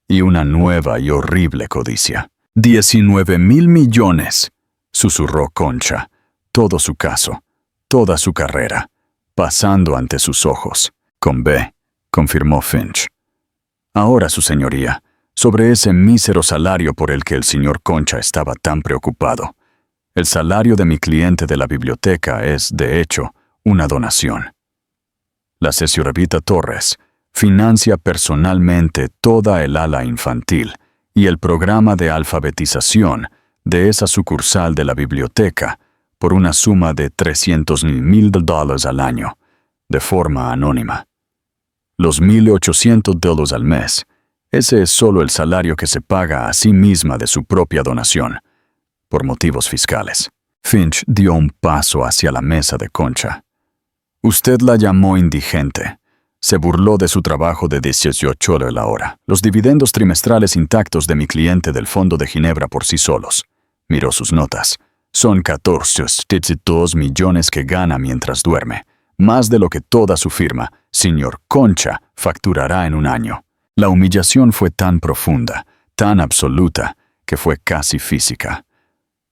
y una nueva y horrible codicia. 19.000 millones, susurró Concha, todo su caso, toda su carrera, pasando ante sus ojos. Con B, confirmó Finch. Ahora, su señoría, sobre ese mísero salario por el que el señor Concha estaba tan preocupado. El salario de mi cliente de la biblioteca es, de hecho, una donación. La señorita Torres financia personalmente toda el ala infantil y el programa de alfabetización de esa sucursal de la biblioteca por una suma de $300,000 al año, de forma anónima. Los $1,800 al mes, ese es solo el salario que se paga a sí misma de su propia donación, por motivos fiscales. Finch dio un paso hacia la mesa de Concha. Usted la llamó indigente. Se burló de su trabajo de $18 la hora. Los dividendos trimestrales intactos de mi cliente del Fondo de Ginebra por sí solos. Miró sus notas. Son 14,2 millones que gana mientras duerme. Más de lo que toda su firma, señor Concha, facturará en un año. La humillación fue tan profunda, tan absoluta, que fue casi física.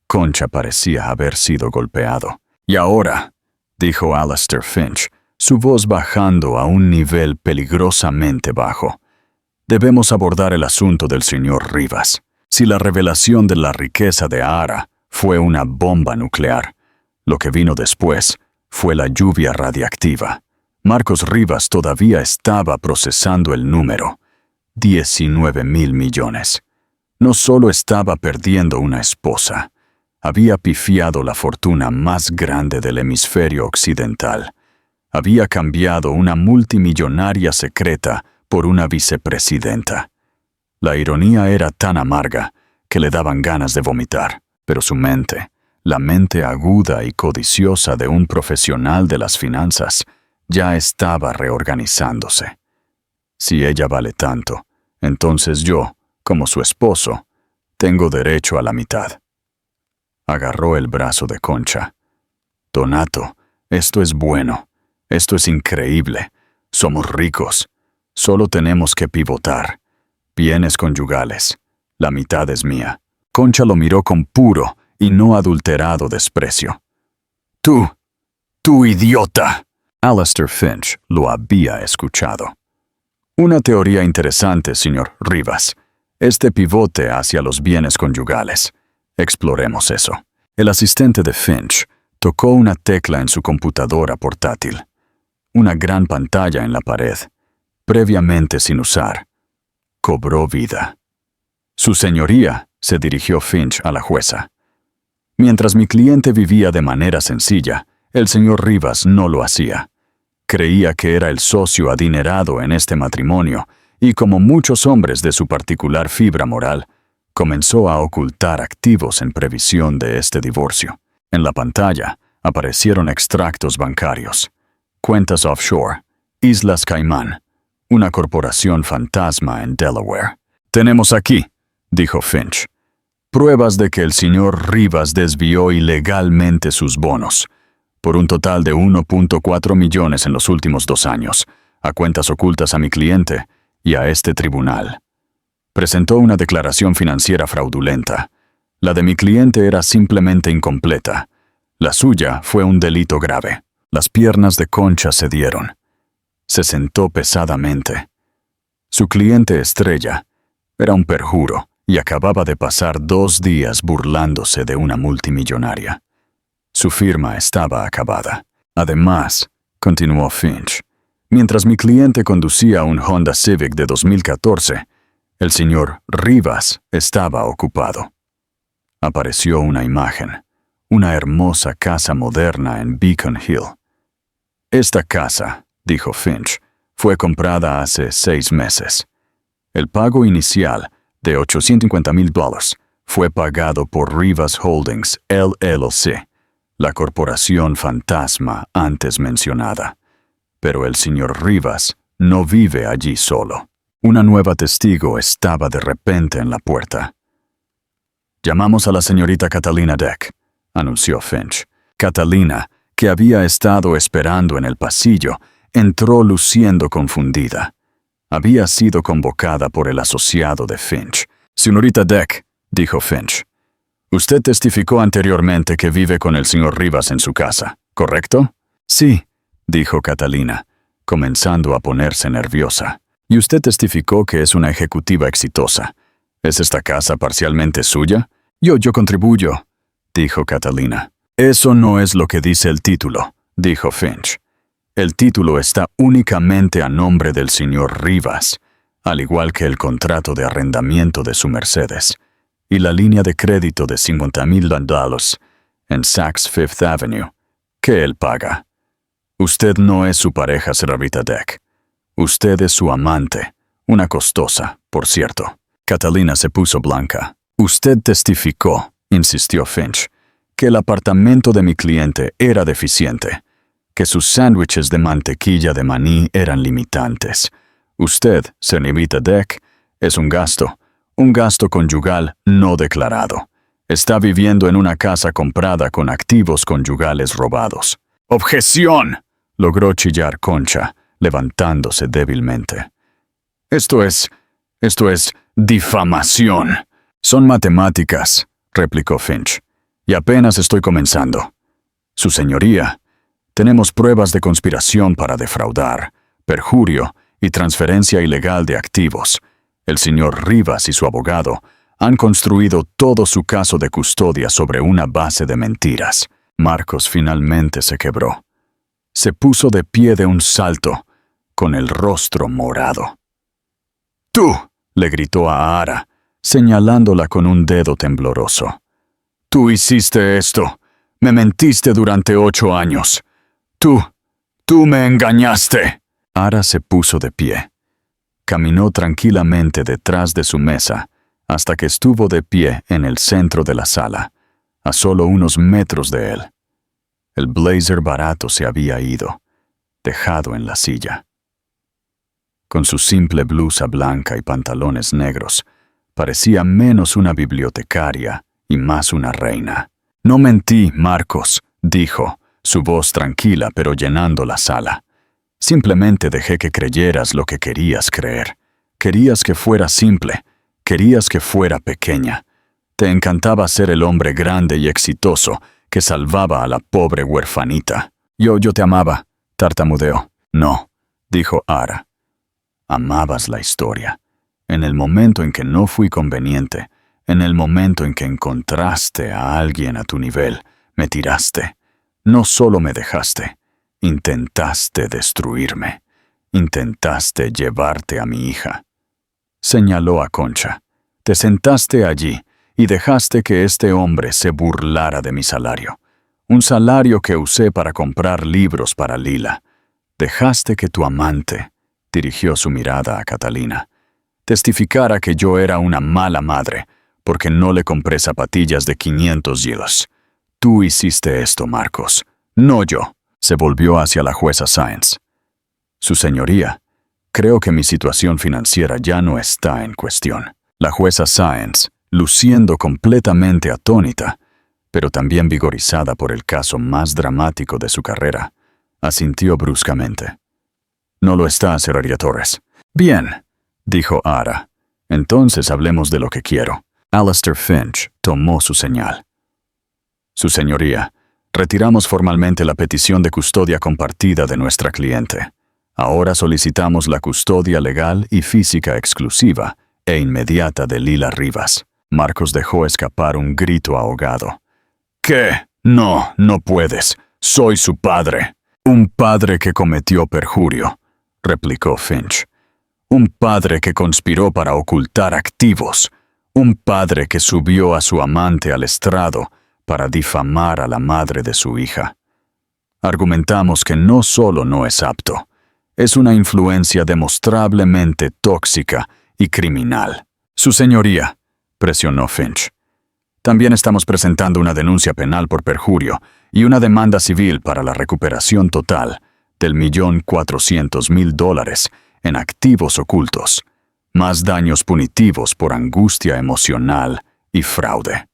Concha parecía haber sido golpeado. Y ahora, dijo Alastair Finch, su voz bajando a un nivel peligrosamente bajo, debemos abordar el asunto del señor Rivas. Si la revelación de la riqueza de Ara fue una bomba nuclear, lo que vino después fue la lluvia radiactiva. Marcos Rivas todavía estaba procesando el número, 19.000 millones. No solo estaba perdiendo una esposa, había pifiado la fortuna más grande del hemisferio occidental. Había cambiado una multimillonaria secreta por una vicepresidenta. La ironía era tan amarga que le daban ganas de vomitar, pero su mente, la mente aguda y codiciosa de un profesional de las finanzas, ya estaba reorganizándose. Si ella vale tanto, entonces yo, como su esposo, tengo derecho a la mitad. Agarró el brazo de Concha. Donato, esto es bueno. Esto es increíble. Somos ricos. Solo tenemos que pivotar. Bienes conyugales. La mitad es mía. Concha lo miró con puro y no adulterado desprecio. ¡Tú idiota! Alistair Finch lo había escuchado. Una teoría interesante, señor Rivas. Este pivote hacia los bienes conyugales. Exploremos eso. El asistente de Finch tocó una tecla en su computadora portátil. Una gran pantalla en la pared, previamente sin usar, cobró vida. Su señoría, se dirigió Finch a la jueza. Mientras mi cliente vivía de manera sencilla, el señor Rivas no lo hacía. Creía que era el socio adinerado en este matrimonio y, como muchos hombres de su particular fibra moral, comenzó a ocultar activos en previsión de este divorcio. En la pantalla aparecieron extractos bancarios, cuentas offshore, Islas Caimán, una corporación fantasma en Delaware. «Tenemos aquí», dijo Finch, «pruebas de que el señor Rivas desvió ilegalmente sus bonos, por un total de 1.4 millones en los últimos 2 años, a cuentas ocultas a mi cliente y a este tribunal. Presentó una declaración financiera fraudulenta. La de mi cliente era simplemente incompleta. La suya fue un delito grave». Las piernas de Concha cedieron. Se sentó pesadamente. Su cliente estrella era un perjuro y acababa de pasar 2 días burlándose de una multimillonaria. Su firma estaba acabada. Además, continuó Finch, mientras mi cliente conducía un Honda Civic de 2014, el señor Rivas estaba ocupado. Apareció una imagen, una hermosa casa moderna en Beacon Hill. «Esta casa», dijo Finch, «fue comprada hace 6 meses. El pago inicial de $850,000 fue pagado por Rivas Holdings LLC, la corporación fantasma antes mencionada. Pero el señor Rivas no vive allí solo». Una nueva testigo estaba de repente en la puerta. «Llamamos a la señorita Catalina Deck», anunció Finch. Catalina, que había estado esperando en el pasillo, entró luciendo confundida. Había sido convocada por el asociado de Finch. «Señorita Deck», dijo Finch, «usted testificó anteriormente que vive con el señor Rivas en su casa, ¿correcto?» «Sí», dijo Catalina, comenzando a ponerse nerviosa. «Y usted testificó que es una ejecutiva exitosa. ¿Es esta casa parcialmente suya?» Yo contribuyo», dijo Catalina. «Eso no es lo que dice el título», dijo Finch. «El título está únicamente a nombre del señor Rivas, al igual que el contrato de arrendamiento de su Mercedes y la línea de crédito de $50,000 en Saks Fifth Avenue, que él paga. Usted no es su pareja, señorita Deck. Usted es su amante, una costosa, por cierto». Catalina se puso blanca. «Usted testificó», insistió Finch, «que el apartamento de mi cliente era deficiente, que sus sándwiches de mantequilla de maní eran limitantes. Usted, señorita Deck, es un gasto conyugal no declarado. Está viviendo en una casa comprada con activos conyugales robados». «¡Objeción!», logró chillar Concha, levantándose débilmente. Esto es difamación». «Son matemáticas», replicó Finch, «y apenas estoy comenzando. Su señoría, tenemos pruebas de conspiración para defraudar, perjurio y transferencia ilegal de activos. El señor Rivas y su abogado han construido todo su caso de custodia sobre una base de mentiras». Marcos finalmente se quebró. Se puso de pie de un salto, con el rostro morado. «¡Tú!», le gritó a Ara, señalándola con un dedo tembloroso. «Tú hiciste esto. Me mentiste durante 8 años. Tú me engañaste». Ara se puso de pie. Caminó tranquilamente detrás de su mesa hasta que estuvo de pie en el centro de la sala, a solo unos metros de él. El blazer barato se había ido, dejado en la silla. Con su simple blusa blanca y pantalones negros, parecía menos una bibliotecaria y más una reina. «No mentí, Marcos», dijo, su voz tranquila pero llenando la sala. Simplemente dejé que creyeras lo que querías creer. Querías que fuera simple. Querías que fuera pequeña. Te encantaba ser el hombre grande y exitoso que salvaba a la pobre huerfanita. Yo te amaba, tartamudeó. No, dijo Ara. Amabas la historia. En el momento en que no fui conveniente, en el momento en que encontraste a alguien a tu nivel, me tiraste. No solo me dejaste, intentaste destruirme. Intentaste llevarte a mi hija. Señaló a Concha. Te sentaste allí y dejaste que este hombre se burlara de mi salario. Un salario que usé para comprar libros para Lila. Dejaste que tu amante, dirigió su mirada a Catalina, testificara que yo era una mala madre porque no le compré zapatillas de 500 hilos. Tú hiciste esto, Marcos, no yo. Se volvió hacia la jueza Sáenz. Su señoría, creo que mi situación financiera ya no está en cuestión. La jueza Sáenz, luciendo completamente atónita, pero también vigorizada por el caso más dramático de su carrera, asintió bruscamente. No lo está, señoría Torres. Bien, dijo Ara. Entonces hablemos de lo que quiero. Alistair Finch tomó su señal. Su señoría, retiramos formalmente la petición de custodia compartida de nuestra cliente. Ahora solicitamos la custodia legal y física exclusiva e inmediata de Lila Rivas. Marcos dejó escapar un grito ahogado. ¿Qué? No, no puedes. Soy su padre. Un padre que cometió perjurio, replicó Finch. Un padre que conspiró para ocultar activos. Un padre que subió a su amante al estrado para difamar a la madre de su hija. Argumentamos que no solo no es apto, es una influencia demostrablemente tóxica y criminal. Su señoría, presionó Finch. También estamos presentando una denuncia penal por perjurio y una demanda civil para la recuperación total del $1.400.000 en activos ocultos, más daños punitivos por angustia emocional y fraude.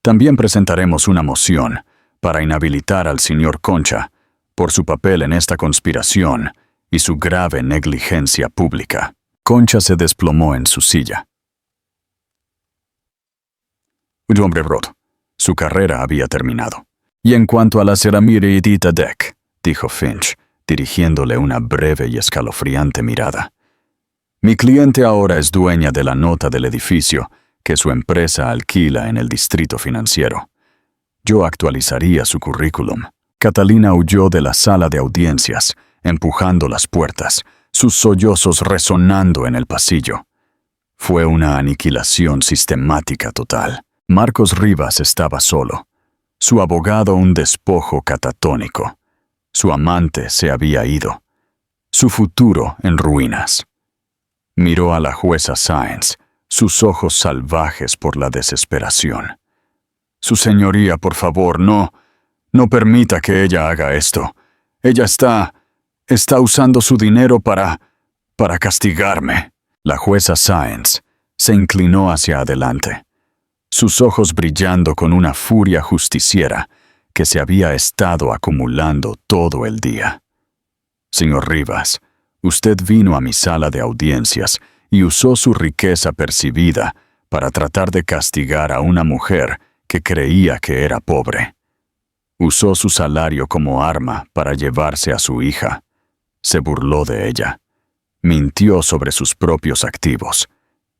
También presentaremos una moción para inhabilitar al señor Concha por su papel en esta conspiración y su grave negligencia pública. Concha se desplomó en su silla. Un hombre roto. Su carrera había terminado. Y en cuanto a la Seramirita Deck, dijo Finch, dirigiéndole una breve y escalofriante mirada. Mi cliente ahora es dueña de la nota del edificio que su empresa alquila en el distrito financiero. Yo actualizaría su currículum. Catalina huyó de la sala de audiencias, empujando las puertas, sus sollozos resonando en el pasillo. Fue una aniquilación sistemática total. Marcos Rivas estaba solo. Su abogado un despojo catatónico. Su amante se había ido. Su futuro en ruinas. Miró a la jueza Sáenz, sus ojos salvajes por la desesperación. Su señoría, por favor, no permita que ella haga esto. Ella está usando su dinero para castigarme. La jueza Sáenz se inclinó hacia adelante, sus ojos brillando con una furia justiciera que se había estado acumulando todo el día. Señor Rivas, usted vino a mi sala de audiencias y usó su riqueza percibida para tratar de castigar a una mujer que creía que era pobre. Usó su salario como arma para llevarse a su hija. Se burló de ella. Mintió sobre sus propios activos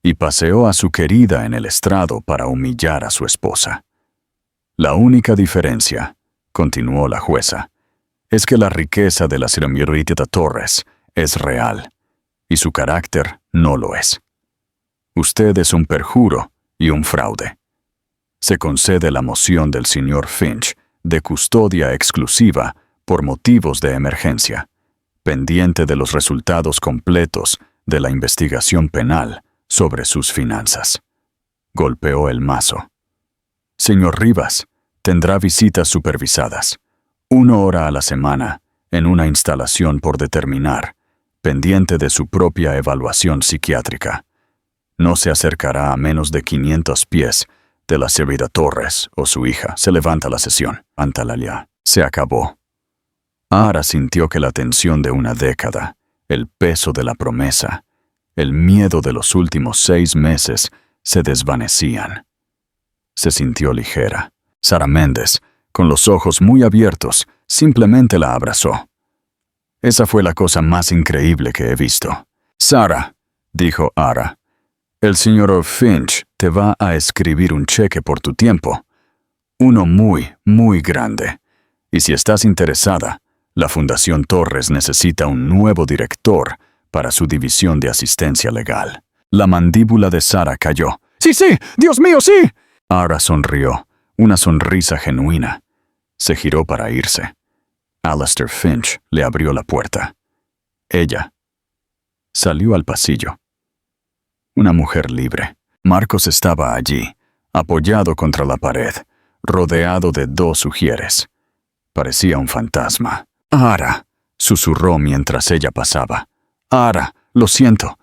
y paseó a su querida en el estrado para humillar a su esposa. La única diferencia, continuó la jueza, es que la riqueza de la señorita Torres es real y su carácter no lo es. Usted es un perjuro y un fraude. Se concede la moción del señor Finch de custodia exclusiva por motivos de emergencia, pendiente de los resultados completos de la investigación penal sobre sus finanzas. Golpeó el mazo. Señor Rivas, tendrá visitas supervisadas, 1 hora a la semana, en una instalación por determinar, pendiente de su propia evaluación psiquiátrica. No se acercará a menos de 500 pies de la señorita Torres o su hija. Se levanta la sesión. Antalaya. Se acabó. Ara sintió que la tensión de una década, el peso de la promesa, el miedo de los últimos 6 meses se desvanecían. Se sintió ligera. Sara Méndez, con los ojos muy abiertos, simplemente la abrazó. Esa fue la cosa más increíble que he visto. Sara, dijo Ara, el señor Finch te va a escribir un cheque por tu tiempo. Uno muy, muy grande. Y si estás interesada, la Fundación Torres necesita un nuevo director para su división de asistencia legal. La mandíbula de Sara cayó. ¡Sí, sí! ¡Dios mío, sí! Ara sonrió, una sonrisa genuina. Se giró para irse. Alastair Finch le abrió la puerta. Ella salió al pasillo. Una mujer libre. Marcos estaba allí, apoyado contra la pared, rodeado de 2 ujieres. Parecía un fantasma. Ara, susurró mientras ella pasaba. Ara, lo siento.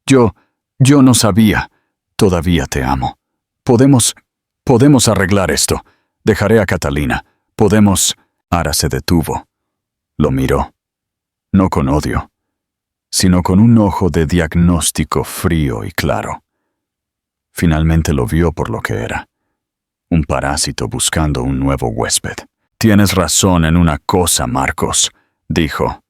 Yo no sabía. Todavía te amo. Podemos arreglar esto. Dejaré a Catalina. Podemos... Ara se detuvo. Lo miró. No con odio, sino con un ojo de diagnóstico frío y claro. Finalmente lo vio por lo que era. Un parásito buscando un nuevo huésped. Tienes razón en una cosa, Marcos, dijo.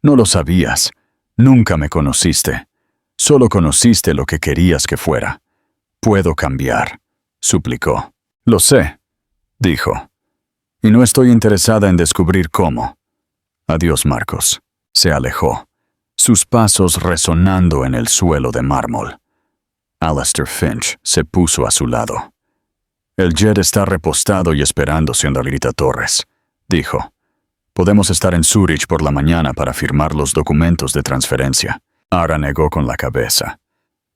No lo sabías. Nunca me conociste. Solo conociste lo que querías que fuera. Puedo cambiar, suplicó. Lo sé, dijo. Y no estoy interesada en descubrir cómo. Adiós, Marcos. Se alejó, sus pasos resonando en el suelo de mármol. Alastair Finch se puso a su lado. El jet está repostado y esperando, señorita Torres, dijo. Podemos estar en Zúrich por la mañana para firmar los documentos de transferencia. Ara negó con la cabeza.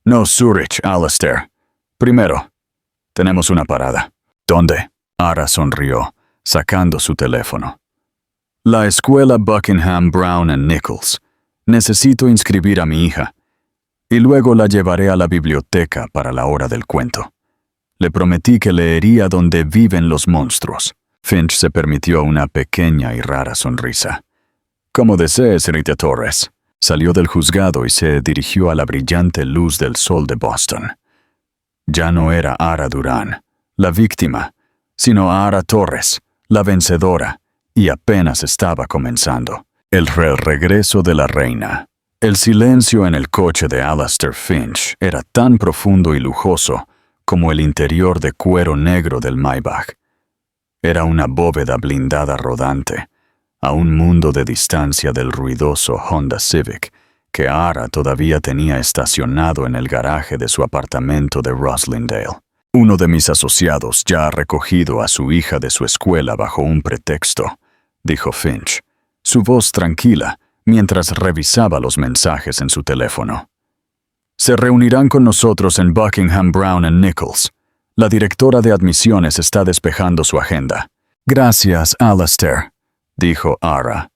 No Zúrich, Alastair. Primero, tenemos una parada. ¿Dónde? Ara sonrió, sacando su teléfono. La escuela Buckingham Brown and Nichols. Necesito inscribir a mi hija. Y luego la llevaré a la biblioteca para la hora del cuento. Le prometí que leería Donde viven los monstruos. Finch se permitió una pequeña y rara sonrisa. Como desees, señorita Torres. Salió del juzgado y se dirigió a la brillante luz del sol de Boston. Ya no era Ara Durán, la víctima, sino Ara Torres, la vencedora, y apenas estaba comenzando. El regreso de la reina. El silencio en el coche de Alastair Finch era tan profundo y lujoso como el interior de cuero negro del Maybach. Era una bóveda blindada rodante, a un mundo de distancia del ruidoso Honda Civic que Ara todavía tenía estacionado en el garaje de su apartamento de Roslindale. Uno de mis asociados ya ha recogido a su hija de su escuela bajo un pretexto, dijo Finch, su voz tranquila mientras revisaba los mensajes en su teléfono. Se reunirán con nosotros en Buckingham Brown and Nichols. La directora de admisiones está despejando su agenda. Gracias, Alastair, dijo Ara.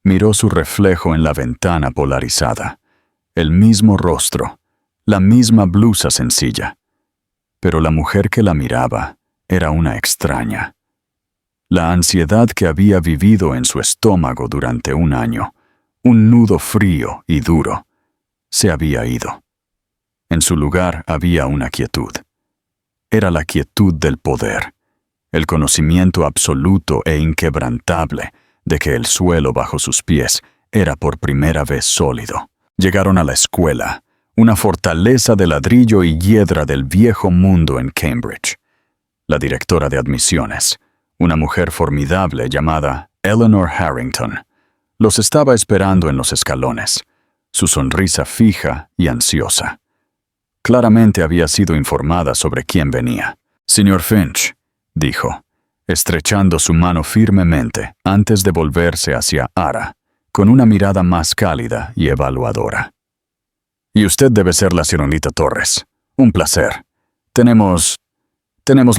Miró su reflejo en la ventana polarizada. El mismo rostro, la misma blusa sencilla. Pero la mujer que la miraba era una extraña. La ansiedad que había vivido en su estómago durante un año, un nudo frío y duro, se había ido. En su lugar había una quietud. Era la quietud del poder, el conocimiento absoluto e inquebrantable de que el suelo bajo sus pies era por primera vez sólido. Llegaron a la escuela, una fortaleza de ladrillo y hiedra del viejo mundo en Cambridge. La directora de admisiones, una mujer formidable llamada Eleanor Harrington, los estaba esperando en los escalones, su sonrisa fija y ansiosa. Claramente había sido informada sobre quién venía. Señor Finch, dijo, estrechando su mano firmemente antes de volverse hacia Ara, con una mirada más cálida y evaluadora. Y usted debe ser la señorita Torres. Un placer. Tenemos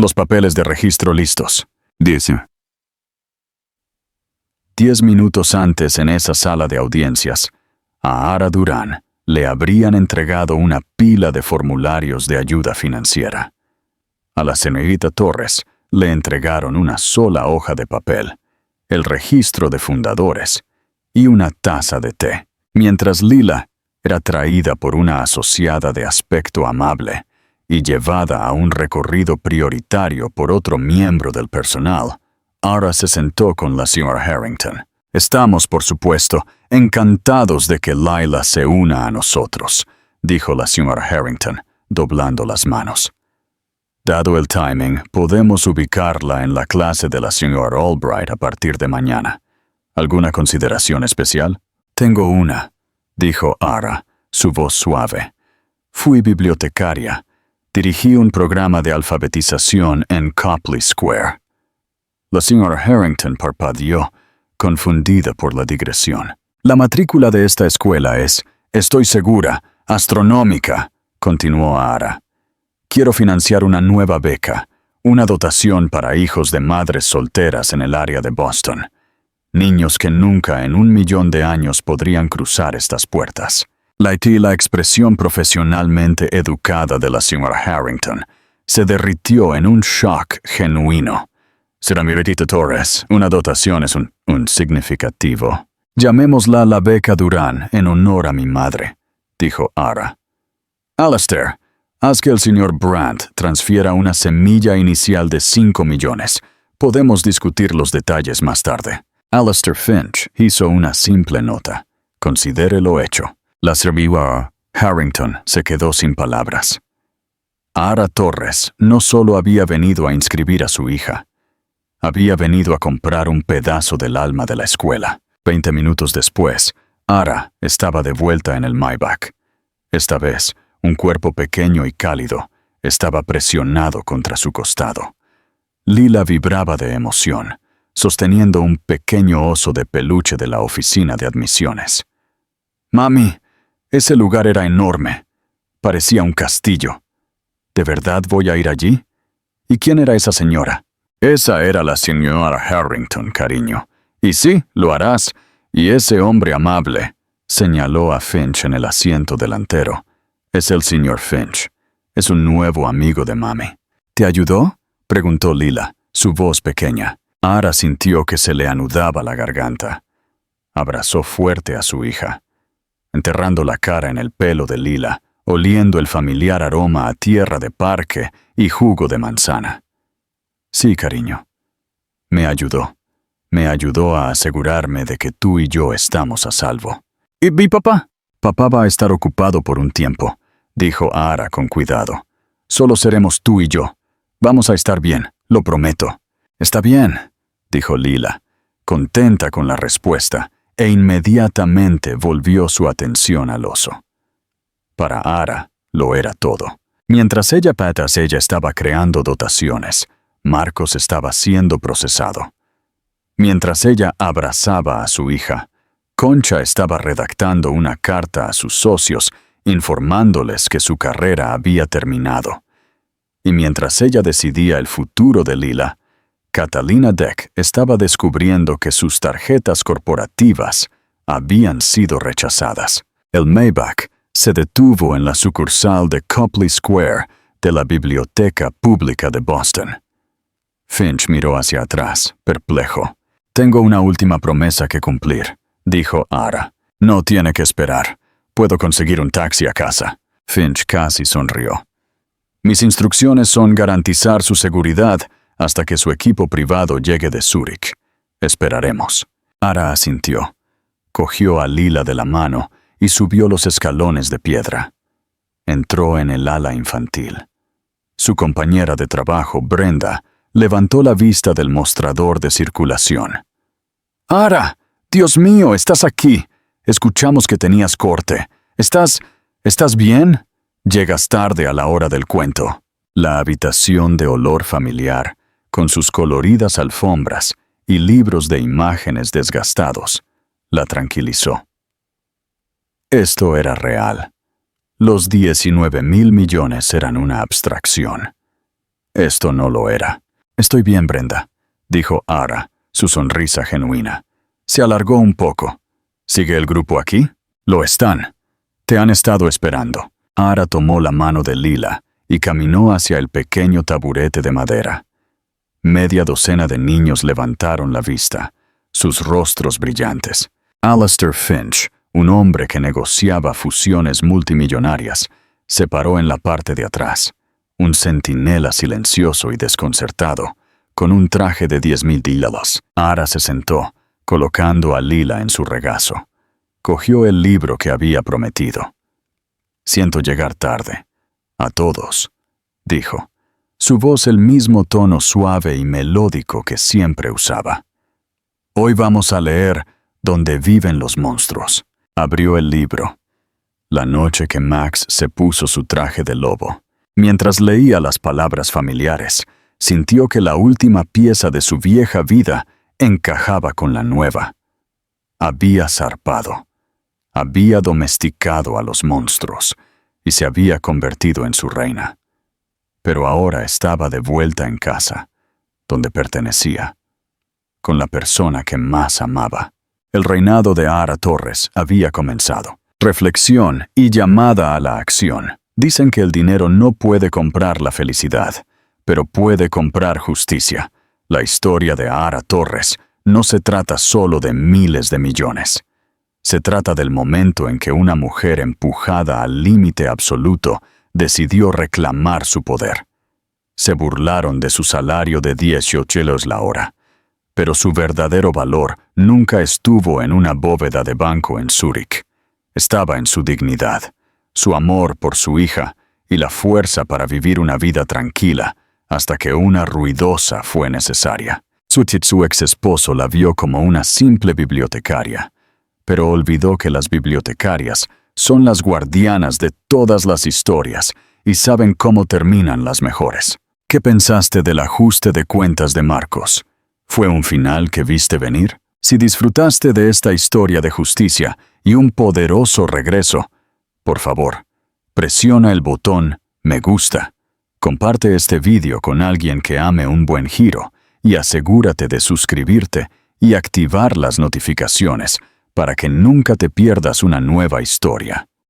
los papeles de registro listos. Dice. 10 minutos antes en esa sala de audiencias, a Ara Durán le habrían entregado una pila de formularios de ayuda financiera. A la señorita Torres le entregaron una sola hoja de papel, el registro de fundadores y una taza de té, mientras Lila era traída por una asociada de aspecto amable y llevada a un recorrido prioritario por otro miembro del personal. Ara se sentó con la señora Harrington. «Estamos, por supuesto, encantados de que Lila se una a nosotros», dijo la señora Harrington, doblando las manos. «Dado el timing, podemos ubicarla en la clase de la señora Albright a partir de mañana. ¿Alguna consideración especial?» «Tengo una», dijo Ara, su voz suave. «Fui bibliotecaria. Dirigí un programa de alfabetización en Copley Square». La señora Harrington parpadeó, confundida por la digresión. «La matrícula de esta escuela es, estoy segura, astronómica», continuó Ara. «Quiero financiar una nueva beca, una dotación para hijos de madres solteras en el área de Boston. Niños que nunca en 1.000.000 de años podrían cruzar estas puertas». La expresión profesionalmente educada de la señora Harrington se derritió en un shock genuino. «Será Miretita Torres, una dotación es un significativo. Llamémosla la beca Durán en honor a mi madre», dijo Ara. «Alastair, haz que el señor Brandt transfiera una semilla inicial de 5 millones. Podemos discutir los detalles más tarde». Alastair Finch hizo una simple nota. «Considere lo hecho». La señora Harrington se quedó sin palabras. Ara Torres no solo había venido a inscribir a su hija, había venido a comprar un pedazo del alma de la escuela. 20 minutos después, Ara estaba de vuelta en el Maybach. Esta vez, un cuerpo pequeño y cálido estaba presionado contra su costado. Lila vibraba de emoción, sosteniendo un pequeño oso de peluche de la oficina de admisiones. «Mami, ese lugar era enorme. Parecía un castillo. ¿De verdad voy a ir allí? ¿Y quién era esa señora?» «Esa era la señora Harrington, cariño. Y sí, lo harás. Y ese hombre amable», señaló a Finch en el asiento delantero, «es el señor Finch. Es un nuevo amigo de mami». «¿Te ayudó?», preguntó Lila, su voz pequeña. Ara sintió que se le anudaba la garganta. Abrazó fuerte a su hija, enterrando la cara en el pelo de Lila, oliendo el familiar aroma a tierra de parque y jugo de manzana. «Sí, cariño. Me ayudó. Me ayudó a asegurarme de que tú y yo estamos a salvo». «¿Y mi papá?» «Papá va a estar ocupado por un tiempo», dijo Ara con cuidado. «Solo seremos tú y yo. Vamos a estar bien, lo prometo». «Está bien», dijo Lila, contenta con la respuesta, e inmediatamente volvió su atención al oso. Para Ara lo era todo. Mientras ella estaba creando dotaciones, Marcos estaba siendo procesado. Mientras ella abrazaba a su hija, Concha estaba redactando una carta a sus socios informándoles que su carrera había terminado. Y mientras ella decidía el futuro de Lila, Catalina Deck estaba descubriendo que sus tarjetas corporativas habían sido rechazadas. El Maybach se detuvo en la sucursal de Copley Square de la Biblioteca Pública de Boston. Finch miró hacia atrás, perplejo. «Tengo una última promesa que cumplir», dijo Ara. «No tiene que esperar. Puedo conseguir un taxi a casa». Finch casi sonrió. «Mis instrucciones son garantizar su seguridad hasta que su equipo privado llegue de Zúrich. Esperaremos». Ara asintió. Cogió a Lila de la mano y subió los escalones de piedra. Entró en el ala infantil. Su compañera de trabajo, Brenda, levantó la vista del mostrador de circulación. «Ara, Dios mío, estás aquí. Escuchamos que tenías corte. ¿Estás bien? Llegas tarde a la hora del cuento». La habitación de olor familiar, con sus coloridas alfombras y libros de imágenes desgastados, la tranquilizó. Esto era real. Los 19.000 millones eran una abstracción. Esto no lo era. «Estoy bien, Brenda», dijo Ara, su sonrisa genuina. Se alargó un poco. «¿Sigue el grupo aquí?» «Lo están. Te han estado esperando». Ara tomó la mano de Lila y caminó hacia el pequeño taburete de madera. Media docena de niños levantaron la vista, sus rostros brillantes. Alastair Finch, un hombre que negociaba fusiones multimillonarias, se paró en la parte de atrás, un centinela silencioso y desconcertado, con un traje de $10,000. Ara se sentó, colocando a Lila en su regazo. Cogió el libro que había prometido. «Siento llegar tarde. A todos», dijo. Su voz el mismo tono suave y melódico que siempre usaba. «Hoy vamos a leer Donde viven los monstruos». Abrió el libro. La noche que Max se puso su traje de lobo. Mientras leía las palabras familiares, sintió que la última pieza de su vieja vida encajaba con la nueva. Había zarpado. Había domesticado a los monstruos y se había convertido en su reina. Pero ahora estaba de vuelta en casa, donde pertenecía, con la persona que más amaba. El reinado de Ara Torres había comenzado. Reflexión y llamada a la acción. Dicen que el dinero no puede comprar la felicidad, pero puede comprar justicia. La historia de Ara Torres no se trata solo de miles de millones. Se trata del momento en que una mujer empujada al límite absoluto decidió reclamar su poder. Se burlaron de su salario de 18 euros la hora, pero su verdadero valor nunca estuvo en una bóveda de banco en Zúrich. Estaba en su dignidad, su amor por su hija y la fuerza para vivir una vida tranquila hasta que una ruidosa fue necesaria. Su ex esposo la vio como una simple bibliotecaria, pero olvidó que las bibliotecarias son las guardianas de todas las historias y saben cómo terminan las mejores. ¿Qué pensaste del ajuste de cuentas de Marcos? ¿Fue un final que viste venir? Si disfrutaste de esta historia de justicia y un poderoso regreso, por favor, presiona el botón Me gusta. Comparte este video con alguien que ame un buen giro y asegúrate de suscribirte y activar las notificaciones para que nunca te pierdas una nueva historia.